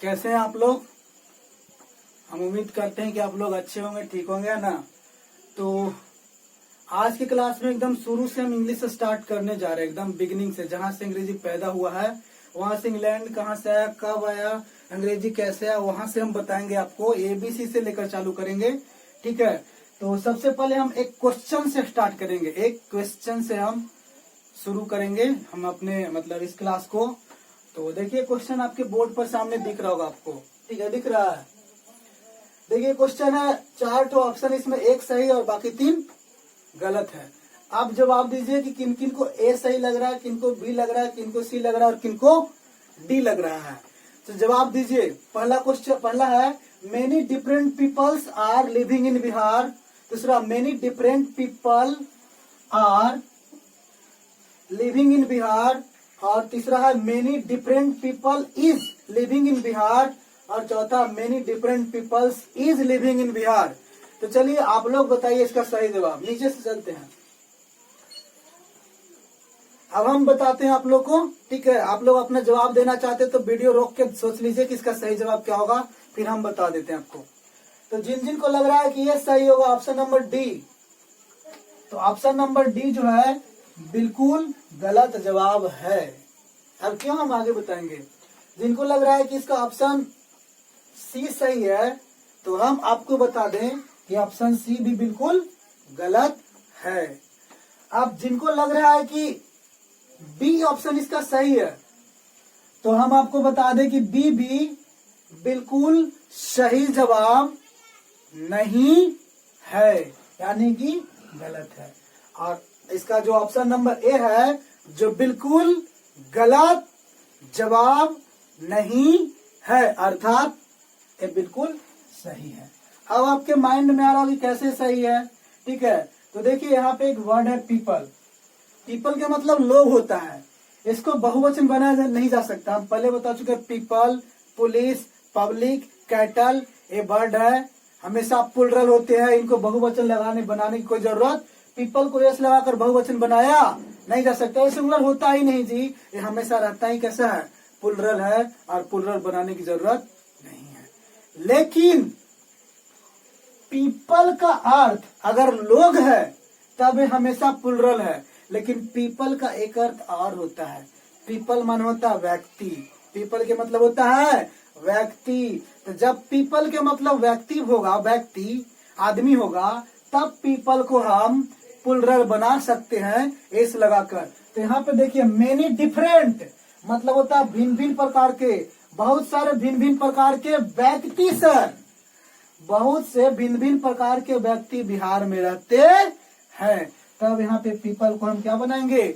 कैसे हैं आप लोग। हम उम्मीद करते हैं कि आप लोग अच्छे होंगे, ठीक होंगे ना। तो आज की क्लास में एकदम शुरू से हम इंग्लिश स्टार्ट करने जा रहे हैं, एकदम बिगिनिंग से, जहां से अंग्रेजी पैदा हुआ है, वहां से इंग्लैंड कहाँ से आया, कब आया, अंग्रेजी कैसे आया, वहां से हम बताएंगे आपको। ABC से लेकर चालू करेंगे, ठीक है। तो सबसे पहले हम एक क्वेश्चन से स्टार्ट करेंगे, एक क्वेश्चन से हम शुरू करेंगे हम अपने मतलब इस क्लास को। तो देखिए क्वेश्चन आपके बोर्ड पर सामने दिख रहा होगा आपको, ठीक है, दिख रहा है। देखिए क्वेश्चन है, 4 ऑप्शन, इसमें एक सही और बाकी 3 गलत है। आप जवाब दीजिए कि किन किन को ए सही लग रहा है, किन को बी लग रहा है, किन को सी लग रहा है और किन को डी लग रहा है। तो जवाब दीजिए। पहला क्वेश्चन, पहला है many different peoples are living in Bihar. दूसरा, many different people are living in Bihar. और तीसरा है many different people is living in Bihar. और चौथा, many different peoples is living in Bihar. तो चलिए आप लोग बताइए इसका सही जवाब। नीचे से चलते हैं, अब हम बताते हैं आप लोग को, ठीक है। आप लोग अपना जवाब देना चाहते तो वीडियो रोक के सोच लीजिए कि इसका सही जवाब क्या होगा, फिर हम बता देते हैं आपको। तो जिन जिन को लग रहा है कि ये सही होगा, ऑप्शन नंबर डी, तो ऑप्शन नंबर डी जो है बिल्कुल गलत जवाब है। अब क्यों, हम आगे बताएंगे। जिनको लग रहा है कि इसका ऑप्शन सी सही है, तो हम आपको बता दें कि ऑप्शन सी भी बिल्कुल गलत है। अब जिनको लग रहा है कि बी ऑप्शन इसका सही है, तो हम आपको बता दें कि बी भी बिल्कुल सही जवाब नहीं है, यानी कि गलत है। और इसका जो ऑप्शन नंबर ए है, जो बिल्कुल गलत जवाब नहीं है, अर्थात ये बिल्कुल सही है। अब आपके माइंड में आ रहा है कि कैसे सही है, ठीक है। तो देखिए यहाँ पे एक वर्ड है पीपल। पीपल का मतलब लोग होता है, इसको बहुवचन बनाया नहीं जा सकता। हम पहले बता चुके हैं, पीपल, पुलिस, पब्लिक, कैटल, ये वर्ड है, हमेशा प्लुरल होते हैं, इनको बहुवचन लगाने बनाने की कोई जरूरत, पीपल को एस लगाकर बहुवचन बनाया नहीं जा सकता, सिंगुलर होता ही नहीं जी, ये हमेशा रहता ही कैसा है, प्लुरल है, और प्लुरल बनाने की जरूरत नहीं है। लेकिन पीपल का अर्थ अगर लोग है तब हमेशा प्लुरल है, लेकिन पीपल का एक अर्थ और होता है। पीपल मान होता है व्यक्ति, पीपल के मतलब होता है व्यक्ति। तो जब पीपल के मतलब व्यक्ति होगा, व्यक्ति आदमी होगा, तब पीपल को हम प्लुरल बना सकते हैं एस लगाकर। तो यहाँ पे देखिए मेनी डिफरेंट मतलब होता है भिन्न भिन्न प्रकार के, बहुत सारे भिन्न भिन्न प्रकार के व्यक्ति सर, बहुत से भिन्न भिन्न प्रकार के व्यक्ति बिहार में रहते हैं। तब यहाँ पे पीपल को हम क्या बनाएंगे,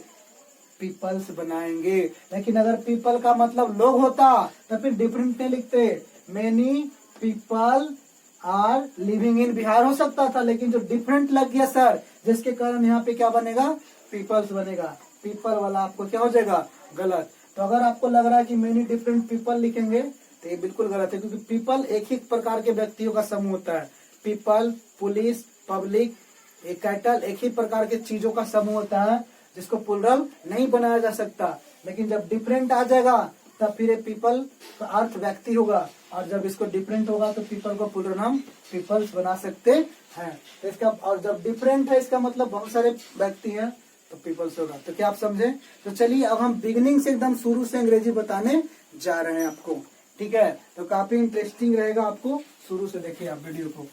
पीपल्स बनाएंगे। लेकिन अगर पीपल का मतलब लोग होता तो फिर डिफरेंट नहीं लिखते, many people are living in Bihar हो सकता था, लेकिन जो डिफरेंट लग गया सर, जिसके कारण यहाँ पे क्या बनेगा, पीपल्स बनेगा। पीपल वाला आपको क्या हो जाएगा, गलत। तो अगर आपको लग रहा है कि मेनी डिफरेंट पीपल लिखेंगे तो ये बिल्कुल गलत है, क्योंकि पीपल एक ही प्रकार के व्यक्तियों का समूह होता है। पीपल, पुलिस, पब्लिक, कैटल एक ही प्रकार के चीजों का समूह होता है, जिसको प्लुरल नहीं बनाया जा सकता। लेकिन जब डिफरेंट आ जाएगा तब फिर पीपल का अर्थ व्यक्ति होगा, और जब इसको डिफरेंट होगा तो पीपल को प्लुरल हम पीपल्स बना सकते हैं। तो इसका, और जब डिफरेंट है इसका मतलब बहुत सारे व्यक्ति हैं, तो पीपल्स होगा। तो क्या आप समझे। तो चलिए अब हम बिगिनिंग से एकदम शुरू से अंग्रेजी बताने जा रहे हैं आपको, ठीक है। तो काफी इंटरेस्टिंग रहेगा, आपको शुरू से देखिए आप वीडियो को,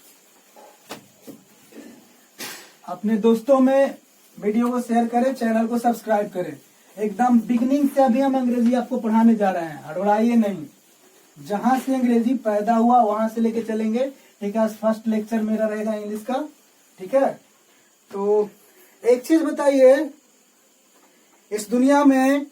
अपने दोस्तों में वीडियो को शेयर करें, चैनल को सब्सक्राइब करें। एकदम बिगिनिंग से अभी हम अंग्रेजी आपको पढ़ाने जा रहे हैं, हड़बड़ाइए नहीं। जहां से अंग्रेजी पैदा हुआ वहां से लेके चलेंगे, ठीक है। फर्स्ट लेक्चर मेरा रहेगा इंग्लिश का, ठीक है। तो एक चीज बताइए, इस दुनिया में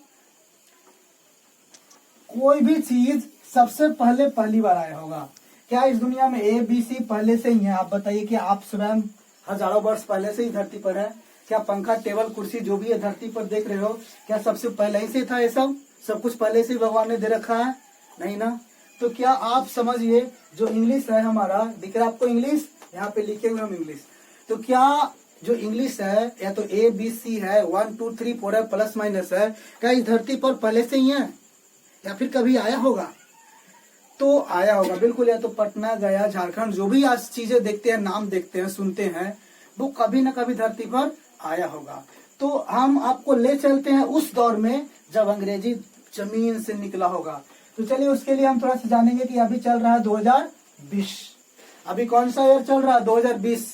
कोई भी चीज सबसे पहले पहली बार आया होगा क्या? इस दुनिया में ABC पहले से ही है? आप बताइए कि आप स्वयं हजारों वर्ष पहले से ही धरती पर है क्या? पंखा, टेबल, कुर्सी जो भी है धरती पर देख रहे हो, क्या सबसे पहले ही से था? ये सब कुछ पहले से ही भगवान ने दे रखा है? नहीं ना। तो क्या आप समझिए, जो इंग्लिश है हमारा, दिख रहा है आपको इंग्लिश, यहाँ पे लिखे हुए हम इंग्लिश। तो क्या जो इंग्लिश है, या तो ABC है, 1 2 3 4 है, प्लस माइनस है, क्या इस धरती पर पहले से ही है या फिर कभी आया होगा? तो आया होगा बिल्कुल, या तो पटना, गया, झारखंड, जो भी आज चीजें देखते हैं, नाम देखते हैं, सुनते हैं, वो कभी न कभी धरती पर आया होगा। तो हम आपको ले चलते हैं उस दौर में जब अंग्रेजी जमीन से निकला होगा। तो चलिए उसके लिए हम थोड़ा सा जानेंगे कि अभी चल रहा है 2020। अभी कौन सा ईयर चल रहा है? 2020।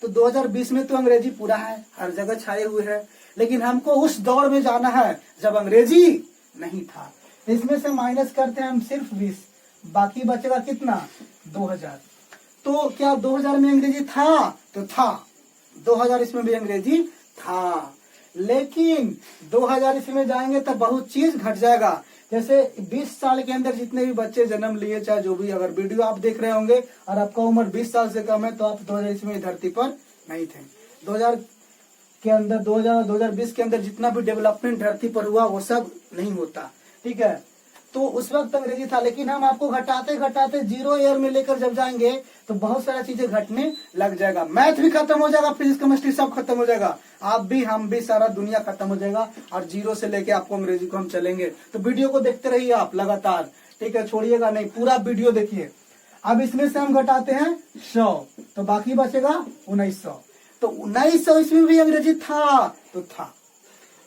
तो 2020 में तो अंग्रेजी पूरा है, हर जगह छाए हुए है, लेकिन हमको उस दौर में जाना है जब अंग्रेजी नहीं था। इसमें से माइनस करते हैं हम सिर्फ 20, बाकी बचेगा कितना? 2000। तो क्या 2000 में अंग्रेजी था? तो था, 2000 इसमें भी अंग्रेजी था, लेकिन 2000 इसमें जाएंगे तब बहुत चीज घट जाएगा। जैसे 20 साल के अंदर जितने भी बच्चे जन्म लिए, चाहे जो भी, अगर वीडियो आप देख रहे होंगे और आपका उम्र 20 साल से कम है तो आप 2000 इसमें धरती पर नहीं थे। 2000 के अंदर, 2000 2020 के अंदर जितना भी डेवलपमेंट धरती पर हुआ वो सब नहीं होता, ठीक है। तो उस वक्त अंग्रेजी था, लेकिन हम आपको घटाते घटाते 0 ईयर में लेकर जब जाएंगे तो बहुत सारा चीजें घटने लग जाएगा। मैथ भी खत्म हो जाएगा, फिजिक्स केमिस्ट्री सब खत्म हो जाएगा, आप भी, हम भी, सारा दुनिया खत्म हो जाएगा, और 0 से लेके आपको अंग्रेजी को हम चलेंगे। तो वीडियो को देखते रहिए आप लगातार, ठीक है, छोड़िएगा नहीं, पूरा वीडियो देखिए। अब इसमें से हम घटाते हैं 100, तो बाकी बचेगा 1900। तो 1900 इसमें भी अंग्रेजी था? तो था,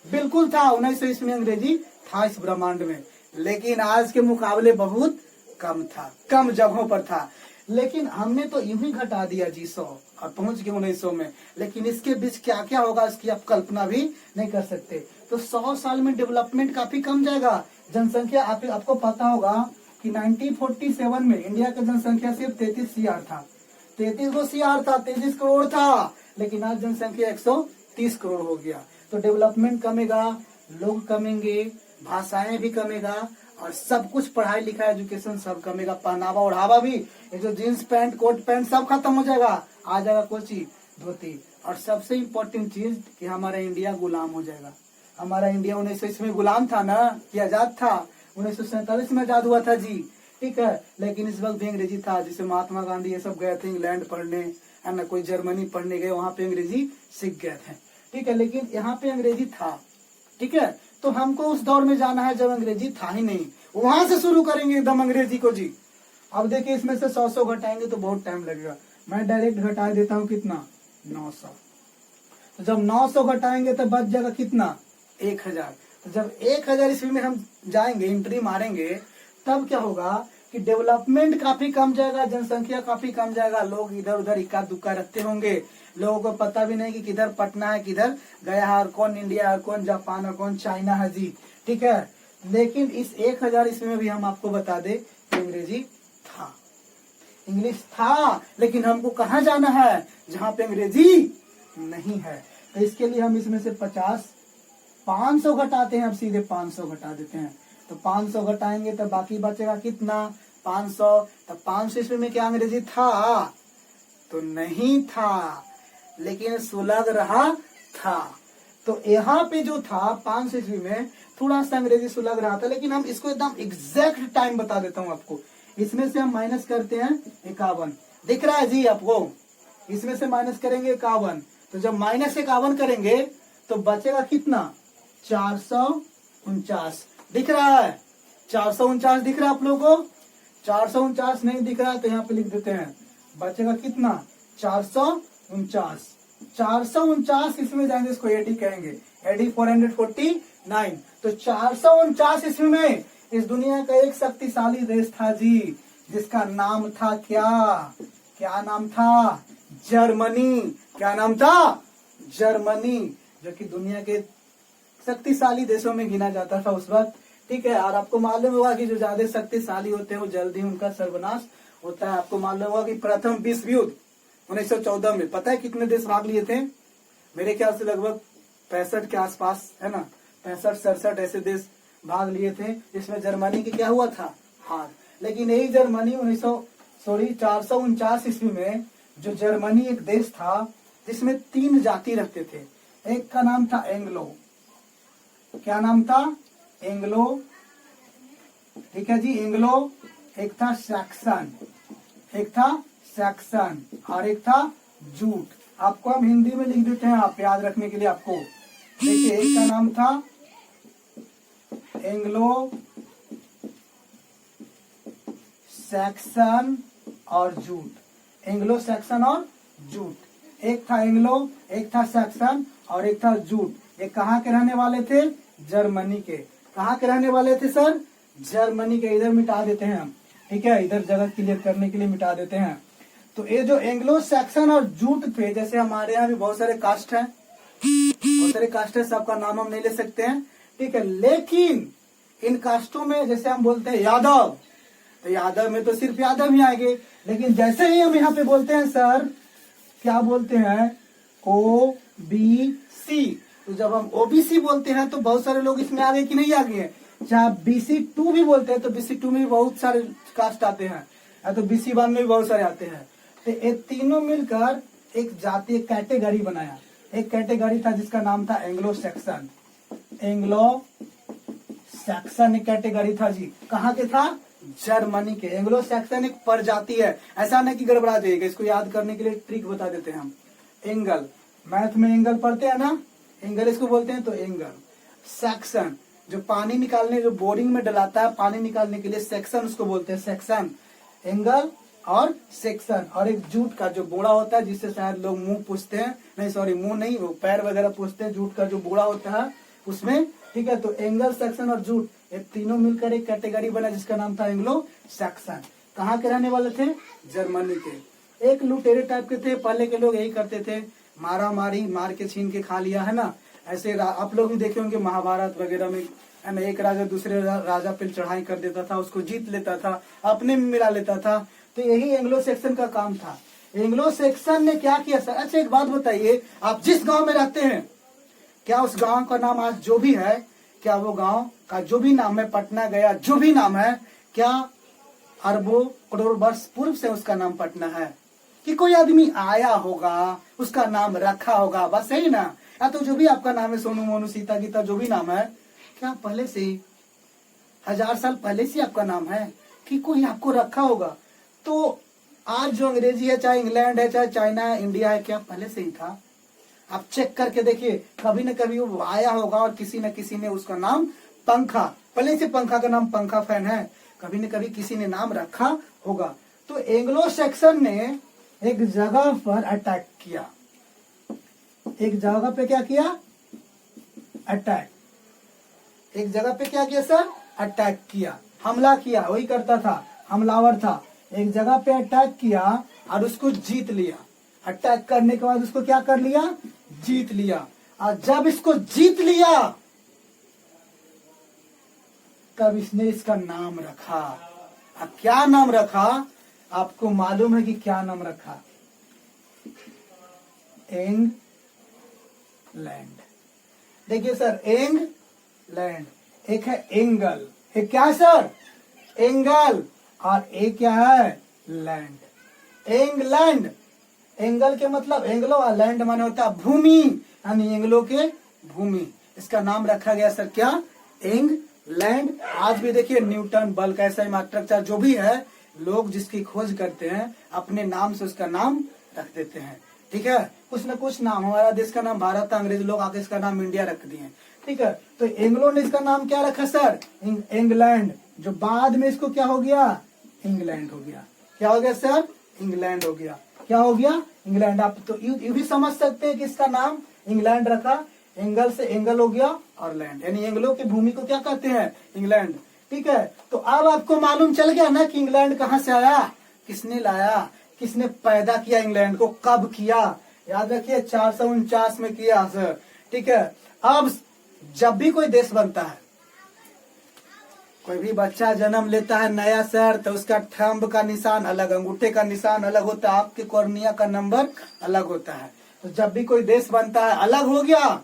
बिल्कुल था, 1900 इसमें अंग्रेजी था इस ब्रह्मांड में, लेकिन आज के मुकाबले बहुत कम था, कम जगहों पर था। लेकिन हमने तो यूं ही घटा दिया जी 100 और पहुंच गए 1900 में, लेकिन इसके बीच क्या क्या होगा इसकी आप कल्पना भी नहीं कर सकते। तो 100 साल में डेवलपमेंट काफी कम जाएगा। जनसंख्या आपको पता होगा कि 1947 में इंडिया की जनसंख्या सिर्फ 33 CR था, 33 CR था, 33 करोड़ था, लेकिन आज जनसंख्या 130 करोड़ हो गया। तो डेवलपमेंट कमेगा, लोग कमेंगे, भाषाएं भी कमेगा, और सब कुछ, पढ़ाई लिखाई एजुकेशन सब कमेगा, पहनावा ओढ़ावा भी, ये जो जींस पैंट कोट पैंट सब खत्म हो जाएगा, आ जाएगा कोची, धोती। और सबसे इम्पोर्टेंट चीज कि हमारा इंडिया गुलाम हो जाएगा। हमारा इंडिया 1900 में गुलाम था ना, कि आजाद था? 1947 में आजाद हुआ था जी, ठीक है, लेकिन इस वक्त भी अंग्रेजी था। जिसे महात्मा गांधी ये सब गए थे इंग्लैंड पढ़ने, है ना, कोई जर्मनी पढ़ने गए, वहां पे अंग्रेजी सीख गए थे, ठीक है, लेकिन यहाँ पे अंग्रेजी था, ठीक है। तो हमको उस दौर में जाना है जब अंग्रेजी था ही नहीं, वहां से शुरू करेंगे एकदम अंग्रेजी को जी। अब देखिए इसमें से 100 घटाएंगे तो बहुत टाइम लगेगा, मैं डायरेक्ट घटा देता हूँ, कितना? 900। तो जब 900 घटाएंगे तो बच जाएगा कितना? 1000। तो जब 1000 ईस्वी में हम जाएंगे, एंट्री मारेंगे, तब क्या होगा कि डेवलपमेंट काफी कम जाएगा, जनसंख्या काफी कम जाएगा, लोग इधर उधर इक्का दुक्का रखते होंगे, लोगों को पता भी नहीं कि किधर पटना है, किधर गया है, और कौन इंडिया है, कौन जापान है, कौन चाइना है जी, ठीक है। लेकिन इस 1000 ईस्वी में भी हम आपको बता दे कि अंग्रेजी था, इंग्लिश था, लेकिन हमको कहाँ जाना है? जहाँ पे अंग्रेजी नहीं है। तो इसके लिए हम इसमें से 500 घटाते हैं, अब सीधे 500 घटा देते हैं। तो 500 घटाएंगे तो बाकी बचेगा कितना? 500। तो 500 ईस्वी में क्या अंग्रेजी था? तो नहीं था, लेकिन सुलग रहा था। तो यहाँ पे जो था 500 ईस्वी में थोड़ा सा अंग्रेजी सुलग रहा था, लेकिन हम इसको एकदम एग्जैक्ट टाइम बता देता हूँ आपको। इसमें से हम माइनस करते हैं 51, दिख रहा है जी आपको? इसमें से माइनस करेंगे 51, तो जब माइनस 51 करेंगे तो बचेगा कितना? 449, दिख रहा है? 449 दिख रहा है आप लोगों को? 449 नहीं दिख रहा है तो यहाँ पे लिख देते हैं, बचेगा कितना? 449। 449 इसमें जाएंगे, इसको एडी कहेंगे, एडी 449। तो 449 इसमें में इस दुनिया का एक शक्तिशाली देश था जी, जिसका नाम था क्या नाम था? जर्मनी। क्या नाम था? जर्मनी, जो कि दुनिया के शक्तिशाली देशों में गिना जाता था उस वक्त, ठीक है। और आपको मालूम होगा कि जो ज्यादा शक्तिशाली होते हैं वो जल्दी उनका सर्वनाश होता है। आपको मालूम होगा कि प्रथम विश्व युद्ध 1914 में पता है कितने देश भाग लिए थे? मेरे ख्याल से लगभग 65 के आसपास, है ना, 65-67 ऐसे देश भाग लिए थे, जिसमें जर्मनी की क्या हुआ था? हार। लेकिन यही जर्मनी 449 ईस्वी में, जो जर्मनी एक देश था जिसमें 3 जाति रहते थे। एक का नाम था एंग्लो। क्या नाम था? एंग्लो, ठीक है जी, एंग्लो। एक था सैक्सन, और एक था जूट। आपको हम हिंदी में लिख देते हैं, आप याद रखने के लिए आपको। देखिए, एक का नाम था एंग्लो सैक्सन और जूट। एंग्लो सैक्सन और जूट। एक था एंग्लो, एक था सैक्सन और एक था जूट। ये कहाँ के रहने वाले थे? जर्मनी के। कहाँ के रहने वाले थे सर? जर्मनी के। इधर मिटा देते हैं हम, ठीक है, इधर जगह क्लियर करने के लिए मिटा देते हैं। तो ये जो एंग्लो सैक्सन और जूट थे, जैसे हमारे यहाँ भी बहुत सारे कास्ट हैं, बहुत सारे कास्ट है, सबका नाम हम नहीं ले सकते हैं, ठीक है, लेकिन इन कास्टों में जैसे हम बोलते हैं यादव, तो यादव में तो सिर्फ यादव ही आएंगे। लेकिन जैसे ही हम यहाँ पे बोलते हैं सर, क्या बोलते हैं? ओबीसी। तो जब हम ओबीसी बोलते हैं तो बहुत सारे लोग इसमें आगे कि नहीं आगे हैं। चाहे BC2 भी बोलते हैं तो BC2 में भी बहुत सारे कास्ट आते हैं, या तो BC1 में भी बहुत सारे आते हैं। तो ये तीनों मिलकर एक जाति, एक कैटेगरी बनाया। एक कैटेगरी था जिसका नाम था एंग्लो सैक्सन। एंग्लो सैक्सन एक कैटेगरी था जी। कहाँ के था? जर्मनी के। एंग्लो सैक्सन एक प्रजाति है, ऐसा नहीं कि गड़बड़ा जाएगा। इसको याद करने के लिए ट्रिक बता देते हैं हम। एंगल, मैथ में एंगल पढ़ते हैं ना, एंगल इसको बोलते हैं। तो एंगल सेक्शन, जो पानी निकालने, जो बोरिंग में डलाता है पानी निकालने के लिए, सेक्शन उसको बोलते हैं, सेक्शन। एंगल और सेक्शन। और एक जूट का जो बोड़ा होता है, जिससे शायद लोग मुंह पूछते हैं, नहीं सॉरी मुंह नहीं, वो पैर वगैरह पूछते हैं, जूट का जो बोड़ा होता है उसमें, ठीक है। तो एंगल, सेक्शन और जूट, ये तीनों मिलकर एक कैटेगरी बना जिसका नाम था एंग्लो सैक्सन। कहाँ के रहने वाले थे? जर्मनी के। एक लुटेरे टाइप के थे, पहले के लोग यही करते थे, मारा मारी, मार के छीन के खा लिया, है ना। ऐसे आप लोग भी देखे होंगे महाभारत वगैरह में, है ना, एक राजा दूसरे राजा पे चढ़ाई कर देता था, उसको जीत लेता था, अपने में मिला लेता था। तो यही एंग्लो सेक्शन का काम था। एंग्लो सेक्शन ने क्या किया सर? अच्छा एक बात बताइए, आप जिस गांव में रहते हैं, क्या उस गांव का नाम आज जो भी है, क्या वो गांव का जो भी नाम है, पटना गया जो भी नाम है, क्या अरबों करोड़ वर्ष पूर्व से उसका नाम पटना है? कि कोई आदमी आया होगा, उसका नाम रखा होगा, बस यही ना। या तो जो भी आपका नाम है, सोनू मोनू सीता गीता जो भी नाम है, क्या पहले से ही 1000 साल पहले से आपका नाम है कि कोई आपको रखा होगा? तो आज जो अंग्रेजी है, चाहे इंग्लैंड है, चाहे चाइना है, इंडिया है, क्या पहले से ही था? आप चेक करके देखिए, कभी न कभी वो आया होगा और किसी न किसी ने उसका नाम पंखा, पहले से पंखा का नाम पंखा फैन है, कभी न कभी किसी ने नाम रखा होगा। तो एंग्लो सेक्शन ने एक जगह पर अटैक किया। एक जगह पे क्या किया? अटैक। एक जगह पे क्या किया सर? अटैक किया, हमला किया, वही करता था, हमलावर था। एक जगह पे अटैक किया और उसको जीत लिया। अटैक करने के बाद उसको क्या कर लिया? जीत लिया। और जब इसको जीत लिया तब इसने इसका नाम रखा। अब क्या नाम रखा? आपको मालूम है कि क्या नाम रखा? इंग्लैंड। देखिए सर, इंग्लैंड, एक है एंगल, एक क्या है सर? एंगल, और एक क्या है? लैंड। इंग्लैंड, एंगल के मतलब एंग्लो, और लैंड माने होता है भूमि, यानी एंग्लो के भूमि। इसका नाम रखा गया सर क्या? इंग्लैंड। आज भी देखिए न्यूटन, बल का ऐसा स्ट्रक्चर जो भी है, लोग जिसकी खोज करते हैं अपने नाम से उसका नाम रख देते हैं, ठीक है। कुछ न कुछ नाम, हमारा देश का नाम भारत था, अंग्रेज लोग आके इसका नाम इंडिया रख दिए, ठीक है। तो एंग्लो ने इसका नाम क्या रखा सर? इंग्लैंड। जो बाद में इसको क्या हो गया? इंग्लैंड हो गया। क्या हो गया सर? इंग्लैंड हो गया। क्या हो गया? इंग्लैंड। आप तो यू भी समझ सकते हैं कि इसका नाम इंग्लैंड रखा, एंगल से एंगल हो गया और लैंड, यानी एंग्लो की भूमि को क्या कहते हैं? इंग्लैंड, ठीक है। तो अब आपको मालूम चल गया ना कि इंग्लैंड कहाँ से आया, किसने लाया, किसने पैदा किया इंग्लैंड को, कब किया? याद रखिए 449 में किया सर, ठीक है। अब जब भी कोई देश बनता है, कोई भी बच्चा जन्म लेता है नया सर, तो उसका थंब का निशान अलग, अंगूठे का निशान अलग होता है, आपके कॉर्निया का नंबर अलग होता है। तो जब भी कोई देश बनता है, अलग हो गया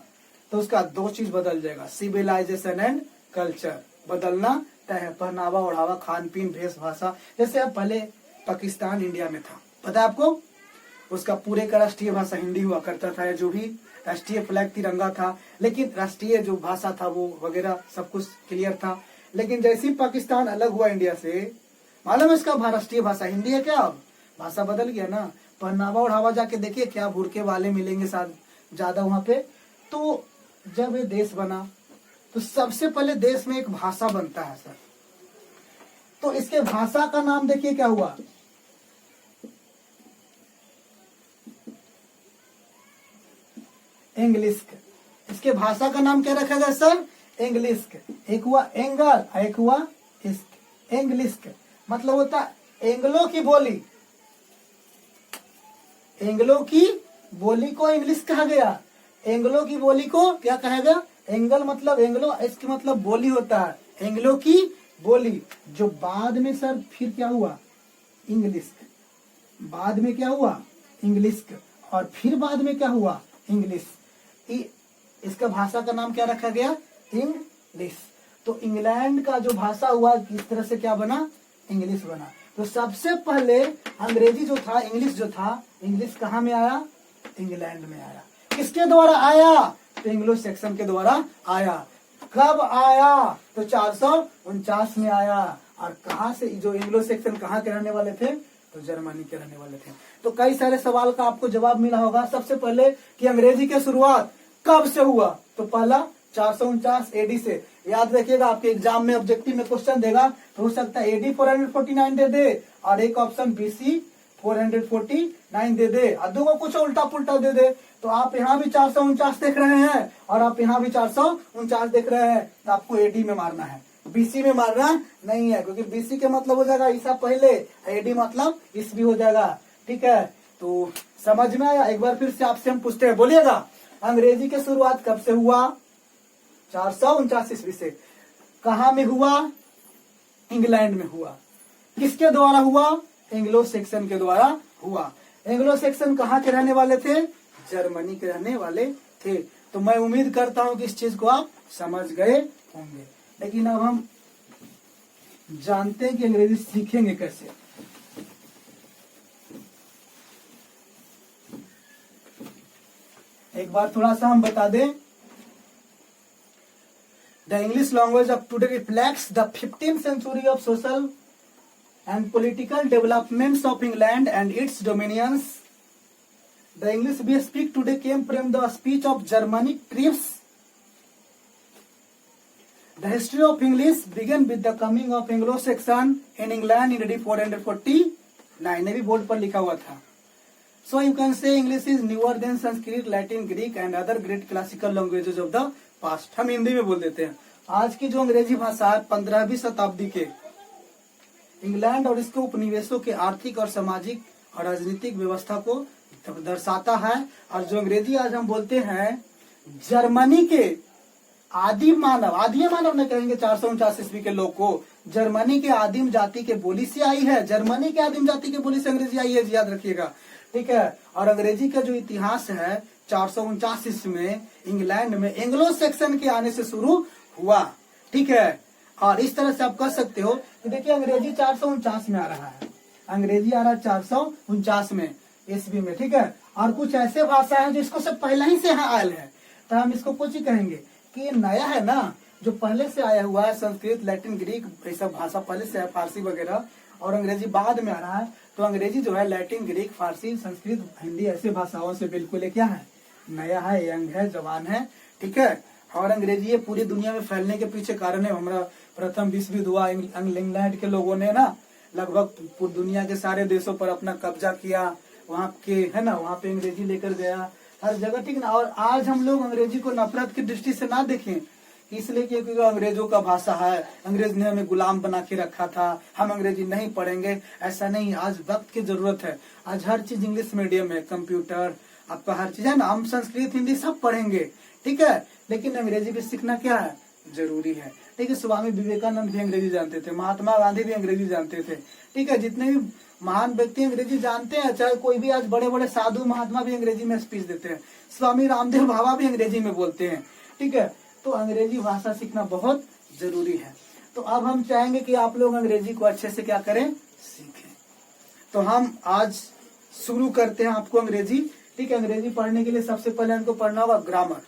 तो उसका दो चीज बदल जाएगा, सिविलाइजेशन एंड कल्चर। बदलना तय है, पहनावा ओढ़ावा, खान पीन, वेशभाषा। जैसे अब पहले पाकिस्तान इंडिया में था, पता है आपको, उसका पूरे का राष्ट्रीय भाषा हिंदी हुआ करता था, जो भी राष्ट्रीय फ्लैग तिरंगा था, लेकिन राष्ट्रीय जो भाषा था वो वगैरह सब कुछ क्लियर था। लेकिन जैसे ही पाकिस्तान अलग हुआ इंडिया से, मालूम है इसका राष्ट्रीय भाषा हिंदी है क्या? अब भाषा बदल गया ना। पहनावा ओढ़ावा जाके देखिए, क्या बुरके वाले मिलेंगे साथ ज्यादा वहां पे। तो जब ये देश बना तो सबसे पहले देश में एक भाषा बनता है सर, तो इसके भाषा का नाम देखिए क्या हुआ, इंग्लिश। इसके भाषा का नाम क्या रखा गया सर, इंग्लिश। एक हुआ एंगल, एक हुआ इस्क। इंग्लिश मतलब होता एंग्लो की बोली, एंग्लो की बोली को इंग्लिश कहा गया। एंग्लो की बोली को क्या कहा गया, एंगल मतलब एंग्लो, इसके मतलब बोली होता है, एंग्लो की बोली। जो बाद में सर फिर क्या हुआ, इंग्लिश। बाद में क्या हुआ, इंग्लिश। और फिर बाद में क्या हुआ, इंग्लिश। इसका भाषा का नाम क्या रखा गया, इंग्लिश। तो इंग्लैंड का जो भाषा हुआ किस तरह से क्या बना, इंग्लिश बना। तो सबसे पहले अंग्रेजी जो था, इंग्लिश जो था, इंग्लिश कहाँ में आया, इंग्लैंड में आया। किसके द्वारा आया, तो एंग्लो सेक्शन के द्वारा आया। कब आया, तो 449 में आया। और कहाँ से, जो एंग्लो सेक्शन कहाँ के रहने वाले थे, तो जर्मनी के रहने वाले थे। तो कई सारे सवाल का आपको जवाब मिला होगा। सबसे पहले कि अंग्रेजी की शुरुआत कब से हुआ, तो पहला 449 एडी से। याद रखिएगा, आपके एग्जाम में ऑब्जेक्टिव में क्वेश्चन देगा तो हो सकता है एडी 449 दे दे, और एक ऑप्शन बीसी 449 दे दे, और दो कुछ उल्टा पुल्टा दे दे। तो आप यहाँ भी 449 देख रहे हैं और आप यहाँ भी 449 देख रहे हैं, तो आपको एडी में मारना है, बीसी में मारना नहीं है, क्योंकि बीसी के मतलब हो जाएगा ईसा पहले, एडी मतलब ईस्वी हो जाएगा। ठीक है, तो समझ में आया। एक बार फिर से आपसे हम पूछते हैं, बोलिएगा अंग्रेजी की शुरुआत कब से हुआ, 449 ईस्वी से। कहाँ में हुआ, इंग्लैंड में हुआ। किसके द्वारा हुआ, एंग्लो सेक्शन के द्वारा हुआ। एंग्लो सेक्शन कहाँ के रहने वाले थे, जर्मनी के रहने वाले थे। तो मैं उम्मीद करता हूं कि इस चीज को आप समझ गए होंगे। लेकिन अब हम जानते हैं कि अंग्रेजी सीखेंगे कैसे। एक बार थोड़ा सा हम बता दें, the English language of today reflects the 15th century of social and political developments of England and its dominions. The English we speak today came from the speech of Germanic tribes. The history of English began with the coming of Anglo-Saxon in England in AD 449. ये भी board पर लिखा हुआ था। So you can say English is newer than Sanskrit, Latin, Greek and other great classical languages of the past. हम हिंदी में बोल देते हैं। आज की जो अंग्रेजी भाषा है 15वीं शताब्दी के इंग्लैंड और इसके उपनिवेशों के आर्थिक और सामाजिक और राजनीतिक व्यवस्था को दर्शाता है। और जो अंग्रेजी आज हम बोलते हैं, जर्मनी के आदिम मानव ने कहेंगे 449 ईस्वी के लोग को, जर्मनी के आदिम जाति के बोली से आई है। जर्मनी के आदिम जाति के बोली से अंग्रेजी आई है, याद रखिएगा। ठीक है, और अंग्रेजी का जो इतिहास है 449 ईस्वी में इंग्लैंड में एंग्लो सेक्शन के आने से शुरू हुआ। ठीक है, और इस तरह से आप कह सकते हो कि देखिए अंग्रेजी 449 में आ रहा है, अंग्रेजी आ रहा है 449 में ईस्वी में। ठीक है, और कुछ ऐसे भाषा है जो इसको से पहले ही से यहाँ आयल है, तो हम इसको कुछ ही कहेंगे कि ये नया है ना, जो पहले से आया हुआ है। संस्कृत, लैटिन, ग्रीक ये सब भाषा पहले से है, फारसी वगैरह, और अंग्रेजी बाद में आ रहा है। तो अंग्रेजी जो है लैटिन, ग्रीक, फारसी, संस्कृत, हिंदी ऐसे भाषाओं से बिल्कुल क्या है, नया है, यंग है, जवान है। ठीक है, और अंग्रेजी ये पूरी दुनिया में फैलने के पीछे कारण है। हमारा प्रथम विश्व युद्ध हुआ, इंग्लैंड के लोगों ने ना लगभग पूरी दुनिया के सारे देशों पर अपना कब्जा किया, वहाँ के है ना, वहाँ पे अंग्रेजी लेकर गया हर जगह। ठीक ना, और आज हम लोग अंग्रेजी को नफरत की दृष्टि से ना देखें, इसलिए क्योंकि अंग्रेजों का भाषा है, अंग्रेज ने हमें गुलाम बना के रखा था, हम अंग्रेजी नहीं पढ़ेंगे, ऐसा नहीं। आज वक्त की जरूरत है, आज हर चीज इंग्लिश मीडियम है, कंप्यूटर आपका हर चीज है ना, हम संस्कृत, हिंदी सब पढ़ेंगे। ठीक है, लेकिन अंग्रेजी भी सीखना क्या है, जरूरी है। ठीक है, स्वामी विवेकानंद भी अंग्रेजी जानते थे, महात्मा गांधी भी अंग्रेजी जानते थे। ठीक है, जितने भी महान व्यक्ति अंग्रेजी जानते हैं, चाहे कोई भी आज बड़े बड़े साधु महात्मा भी अंग्रेजी में स्पीच देते हैं, स्वामी रामदेव बाबा भी अंग्रेजी में बोलते हैं। ठीक है, तो अंग्रेजी भाषा सीखना बहुत जरूरी है। तो अब हम चाहेंगे कि आप लोग अंग्रेजी को अच्छे से क्या करें, सीखें। तो हम आज शुरू करते हैं आपको अंग्रेजी। ठीक है, अंग्रेजी पढ़ने के लिए सबसे पहले हमको पढ़ना होगा ग्रामर।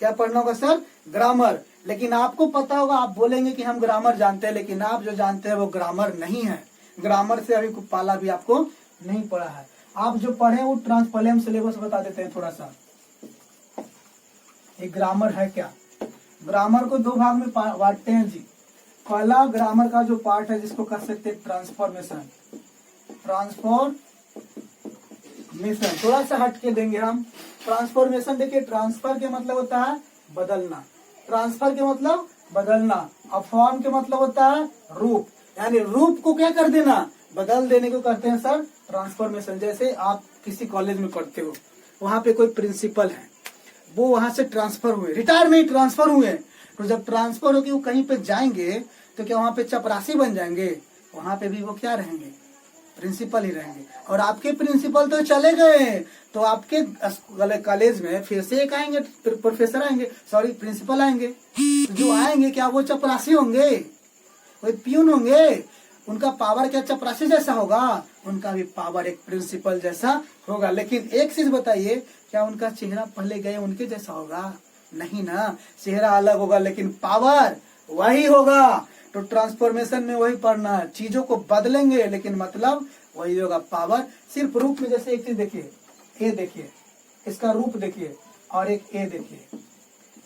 क्या पढ़ना होगा सर, ग्रामर। लेकिन आपको पता होगा, आप बोलेंगे कि हम ग्रामर जानते हैं, लेकिन आप जो जानते हैं वो ग्रामर नहीं है। ग्रामर से अभी पाला भी आपको नहीं पड़ा है। आप जो पढ़े वो पहले हम सिलेबस बता देते हैं थोड़ा सा। एक ग्रामर है क्या, ग्रामर को दो भाग में बांटते हैं जी। पहला ग्रामर का जो पार्ट है जिसको कर सकते हैं ट्रांसफॉर्मेशन। ट्रांसफॉर्मेशन थोड़ा सा हट के देंगे हम। ट्रांसफॉर्मेशन देखिए, ट्रांसफर के मतलब होता है बदलना, ट्रांसफर के मतलब बदलना, और फॉर्म के मतलब होता है रूप, यानी रूप को क्या कर देना, बदल देने को कहते हैं सर ट्रांसफॉर्मेशन। जैसे आप किसी कॉलेज में पढ़ते हो, वहां पे कोई प्रिंसिपल है, वो वहां से ट्रांसफर हुए, रिटायर नहीं ट्रांसफर हुए, तो जब ट्रांसफर होगी वो कहीं पे जाएंगे तो क्या वहां पे चपरासी बन जाएंगे? वहां पे भी वो क्या रहेंगे, प्रिंसिपल ही रहेंगे। और आपके प्रिंसिपल तो चले गए, तो आपके कॉलेज में फिर से एक आएंगे प्रोफेसर आएंगे, सॉरी प्रिंसिपल आएंगे। तो जो आएंगे क्या वो चपरासी होंगे, कोई प्यून होंगे? उनका पावर क्या चपरासी जैसा होगा? उनका भी पावर एक प्रिंसिपल जैसा होगा। लेकिन एक चीज बताइए, क्या उनका चेहरा पहले गए उनके जैसा होगा? नहीं ना, चेहरा अलग होगा लेकिन पावर वही होगा। तो ट्रांसफॉर्मेशन में वही पढ़ना है, चीजों को बदलेंगे लेकिन मतलब वही होगा, पावर। सिर्फ रूप में, जैसे एक चीज देखिए, ए देखिए, इसका रूप देखिए, और एक ए देखिए,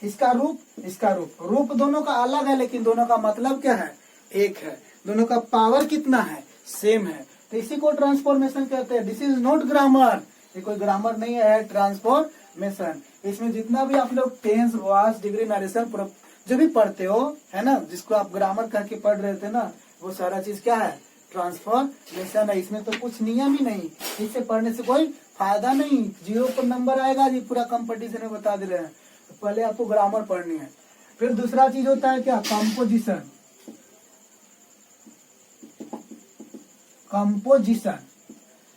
इसका रूप, इसका रूप, रूप दोनों का अलग है लेकिन दोनों का मतलब क्या है, एक है। दोनों का पावर कितना है, सेम है। तो इसी को ट्रांसफॉर्मेशन कहते हैं। दिस इज नॉट ग्रामर, ये कोई ग्रामर नहीं है, ट्रांसफॉर्मेशन। इसमें जितना भी आप लोग टेंस, वॉइस, डिग्री, नरेशन जो भी पढ़ते हो, है ना, जिसको आप ग्रामर कह के पढ़ रहे थे ना, वो सारा चीज क्या है, ट्रांसफॉर्मेशन है। इसमें तो कुछ नियम ही नहीं, इससे पढ़ने से कोई फायदा नहीं, 0 पर नंबर आएगा जी, पूरा कंपटीशन में बता दे रहे हैं। तो पहले आपको ग्रामर पढ़नी है। फिर दूसरा चीज होता है क्या, कंपोजिशन। कंपोजिशन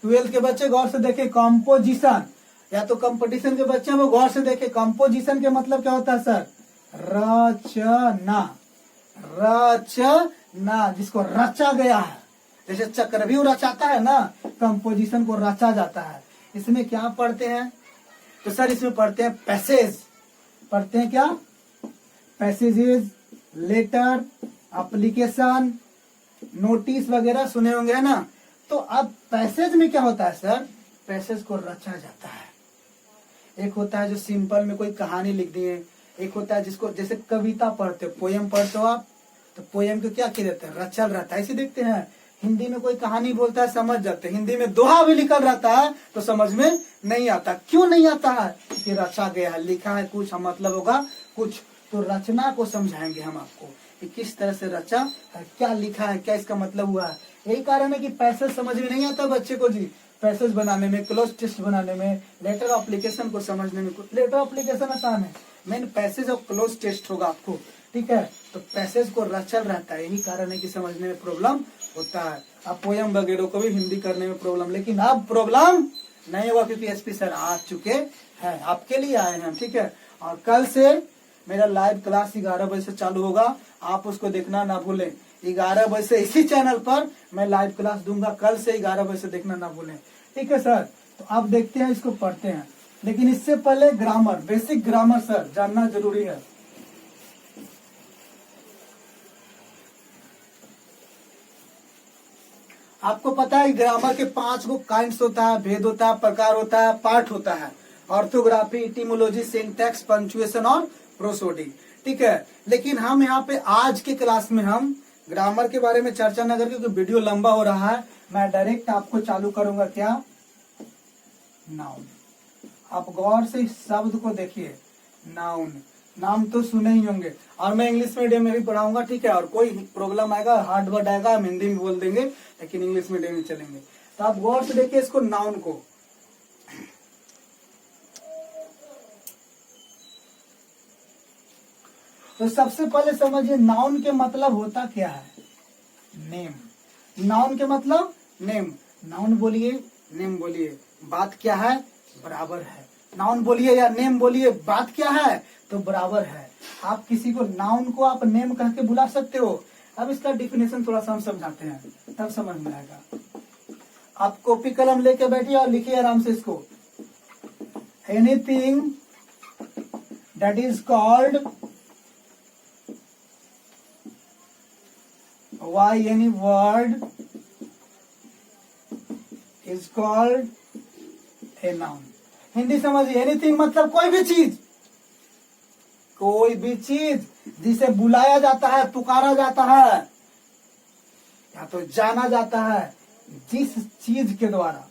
12th के बच्चे गौर से देखे, कंपोजिशन, या तो कंपटीशन के बच्चे वो गौर से देखे। कंपोजिशन के मतलब क्या होता है सर, रचना, रचना, जिसको रचा गया है। जैसे चक्रव्यूह रचाता है ना, कंपोजिशन को रचा जाता है। इसमें क्या पढ़ते हैं, तो सर इसमें पढ़ते हैं पैसेज, पढ़ते हैं क्या, पैसेजेस, लेटर, एप्लीकेशन, नोटिस वगैरह सुने होंगे, है ना। तो अब पैसेज में क्या होता है सर, पैसेज को रचा जाता है। एक होता है जो सिंपल में कोई कहानी लिख दिए, एक होता है जिसको, जैसे कविता पढ़ते हो, पोयम पढ़ते हो आप, तो पोयम को क्या किया जाता है, रचल रहता है। इसे देखते हैं हिंदी में कोई कहानी बोलता है, समझ जाते हैं। हिंदी में दोहा भी लिखल रहता है तो समझ में नहीं आता। क्यों नहीं आता है, कि रचा गया है, लिखा है कुछ, हम मतलब होगा कुछ। तो रचना को समझाएंगे हम आपको कि किस तरह से रचा है, क्या लिखा है, क्या इसका मतलब हुआ है। यही कारण है कि पैसेज समझ में नहीं आता बच्चे को जी, पैसेज बनाने में, क्लोज टेस्ट बनाने में, लेटर एप्लीकेशन को समझने में। लेटर एप्लीकेशन आसान है, मेन पैसेज और क्लोज टेस्ट होगा आपको, ठीक है। तो पैसेज को रचल रहता है, यही कारण है कि समझने में प्रॉब्लम होता है। अब पोयम वगैरह को भी हिंदी करने में प्रॉब्लम, लेकिन अब प्रॉब्लम नहीं होगा क्योंकि एसपी सर आ चुके हैं, आपके लिए आए हैं, ठीक है। और कल से मेरा लाइव क्लास 11 बजे से चालू होगा, आप उसको देखना ना भूलें। 11 बजे से इसी चैनल पर मैं लाइव क्लास दूंगा, कल से 11 बजे से देखना ना भूलें, ठीक है सर। तो आप देखते हैं, इसको पढ़ते हैं, लेकिन इससे पहले ग्रामर, बेसिक ग्रामर सर जानना जरूरी है। आपको पता है ग्रामर के 5 गो काइंड्स होता है, भेद होता है, प्रकार होता है, पार्ट होता है, ऑर्थोग्राफी, इटिमोलॉजी, सिंटैक्स, पंक्चुएशन और प्रोसोडी, ठीक है। लेकिन हम यहाँ पे आज के क्लास में हम ग्रामर के बारे में चर्चा न करके, क्योंकि वीडियो लंबा हो रहा है, मैं डायरेक्ट आपको चालू करूंगा क्या, नाउन। आप गौर से इस शब्द को देखिए, नाउन। नाम तो सुने ही होंगे, और मैं इंग्लिश मीडियम में भी पढ़ाऊंगा, ठीक है। और कोई प्रॉब्लम आएगा, हार्ड वर्ड आएगा, हम हिंदी में बोल देंगे, लेकिन इंग्लिश मीडियम में चलेंगे। तो आप गौर से देखिए इसको, नाउन को। तो सबसे पहले समझिए नाउन के मतलब होता क्या है, नेम। नाउन के मतलब नेम। नाउन बोलिए, नेम बोलिए, बात क्या है, बराबर है। नाउन बोलिए या नेम बोलिए, बात क्या है, तो बराबर है। आप किसी को, नाउन को आप नेम कह के बुला सकते हो। अब इसका डिफिनेशन थोड़ा सा हम समझाते हैं, तब समझ में आएगा। आप कॉपी कलम लेके बैठिए और लिखिए आराम से इसको। Anything that is called, why any word is called a noun। Hindi समझिए, एनीथिंग मतलब कोई भी चीज, कोई भी चीज जिसे बुलाया जाता है, पुकारा जाता है या तो जाना जाता है, जिस चीज के द्वारा,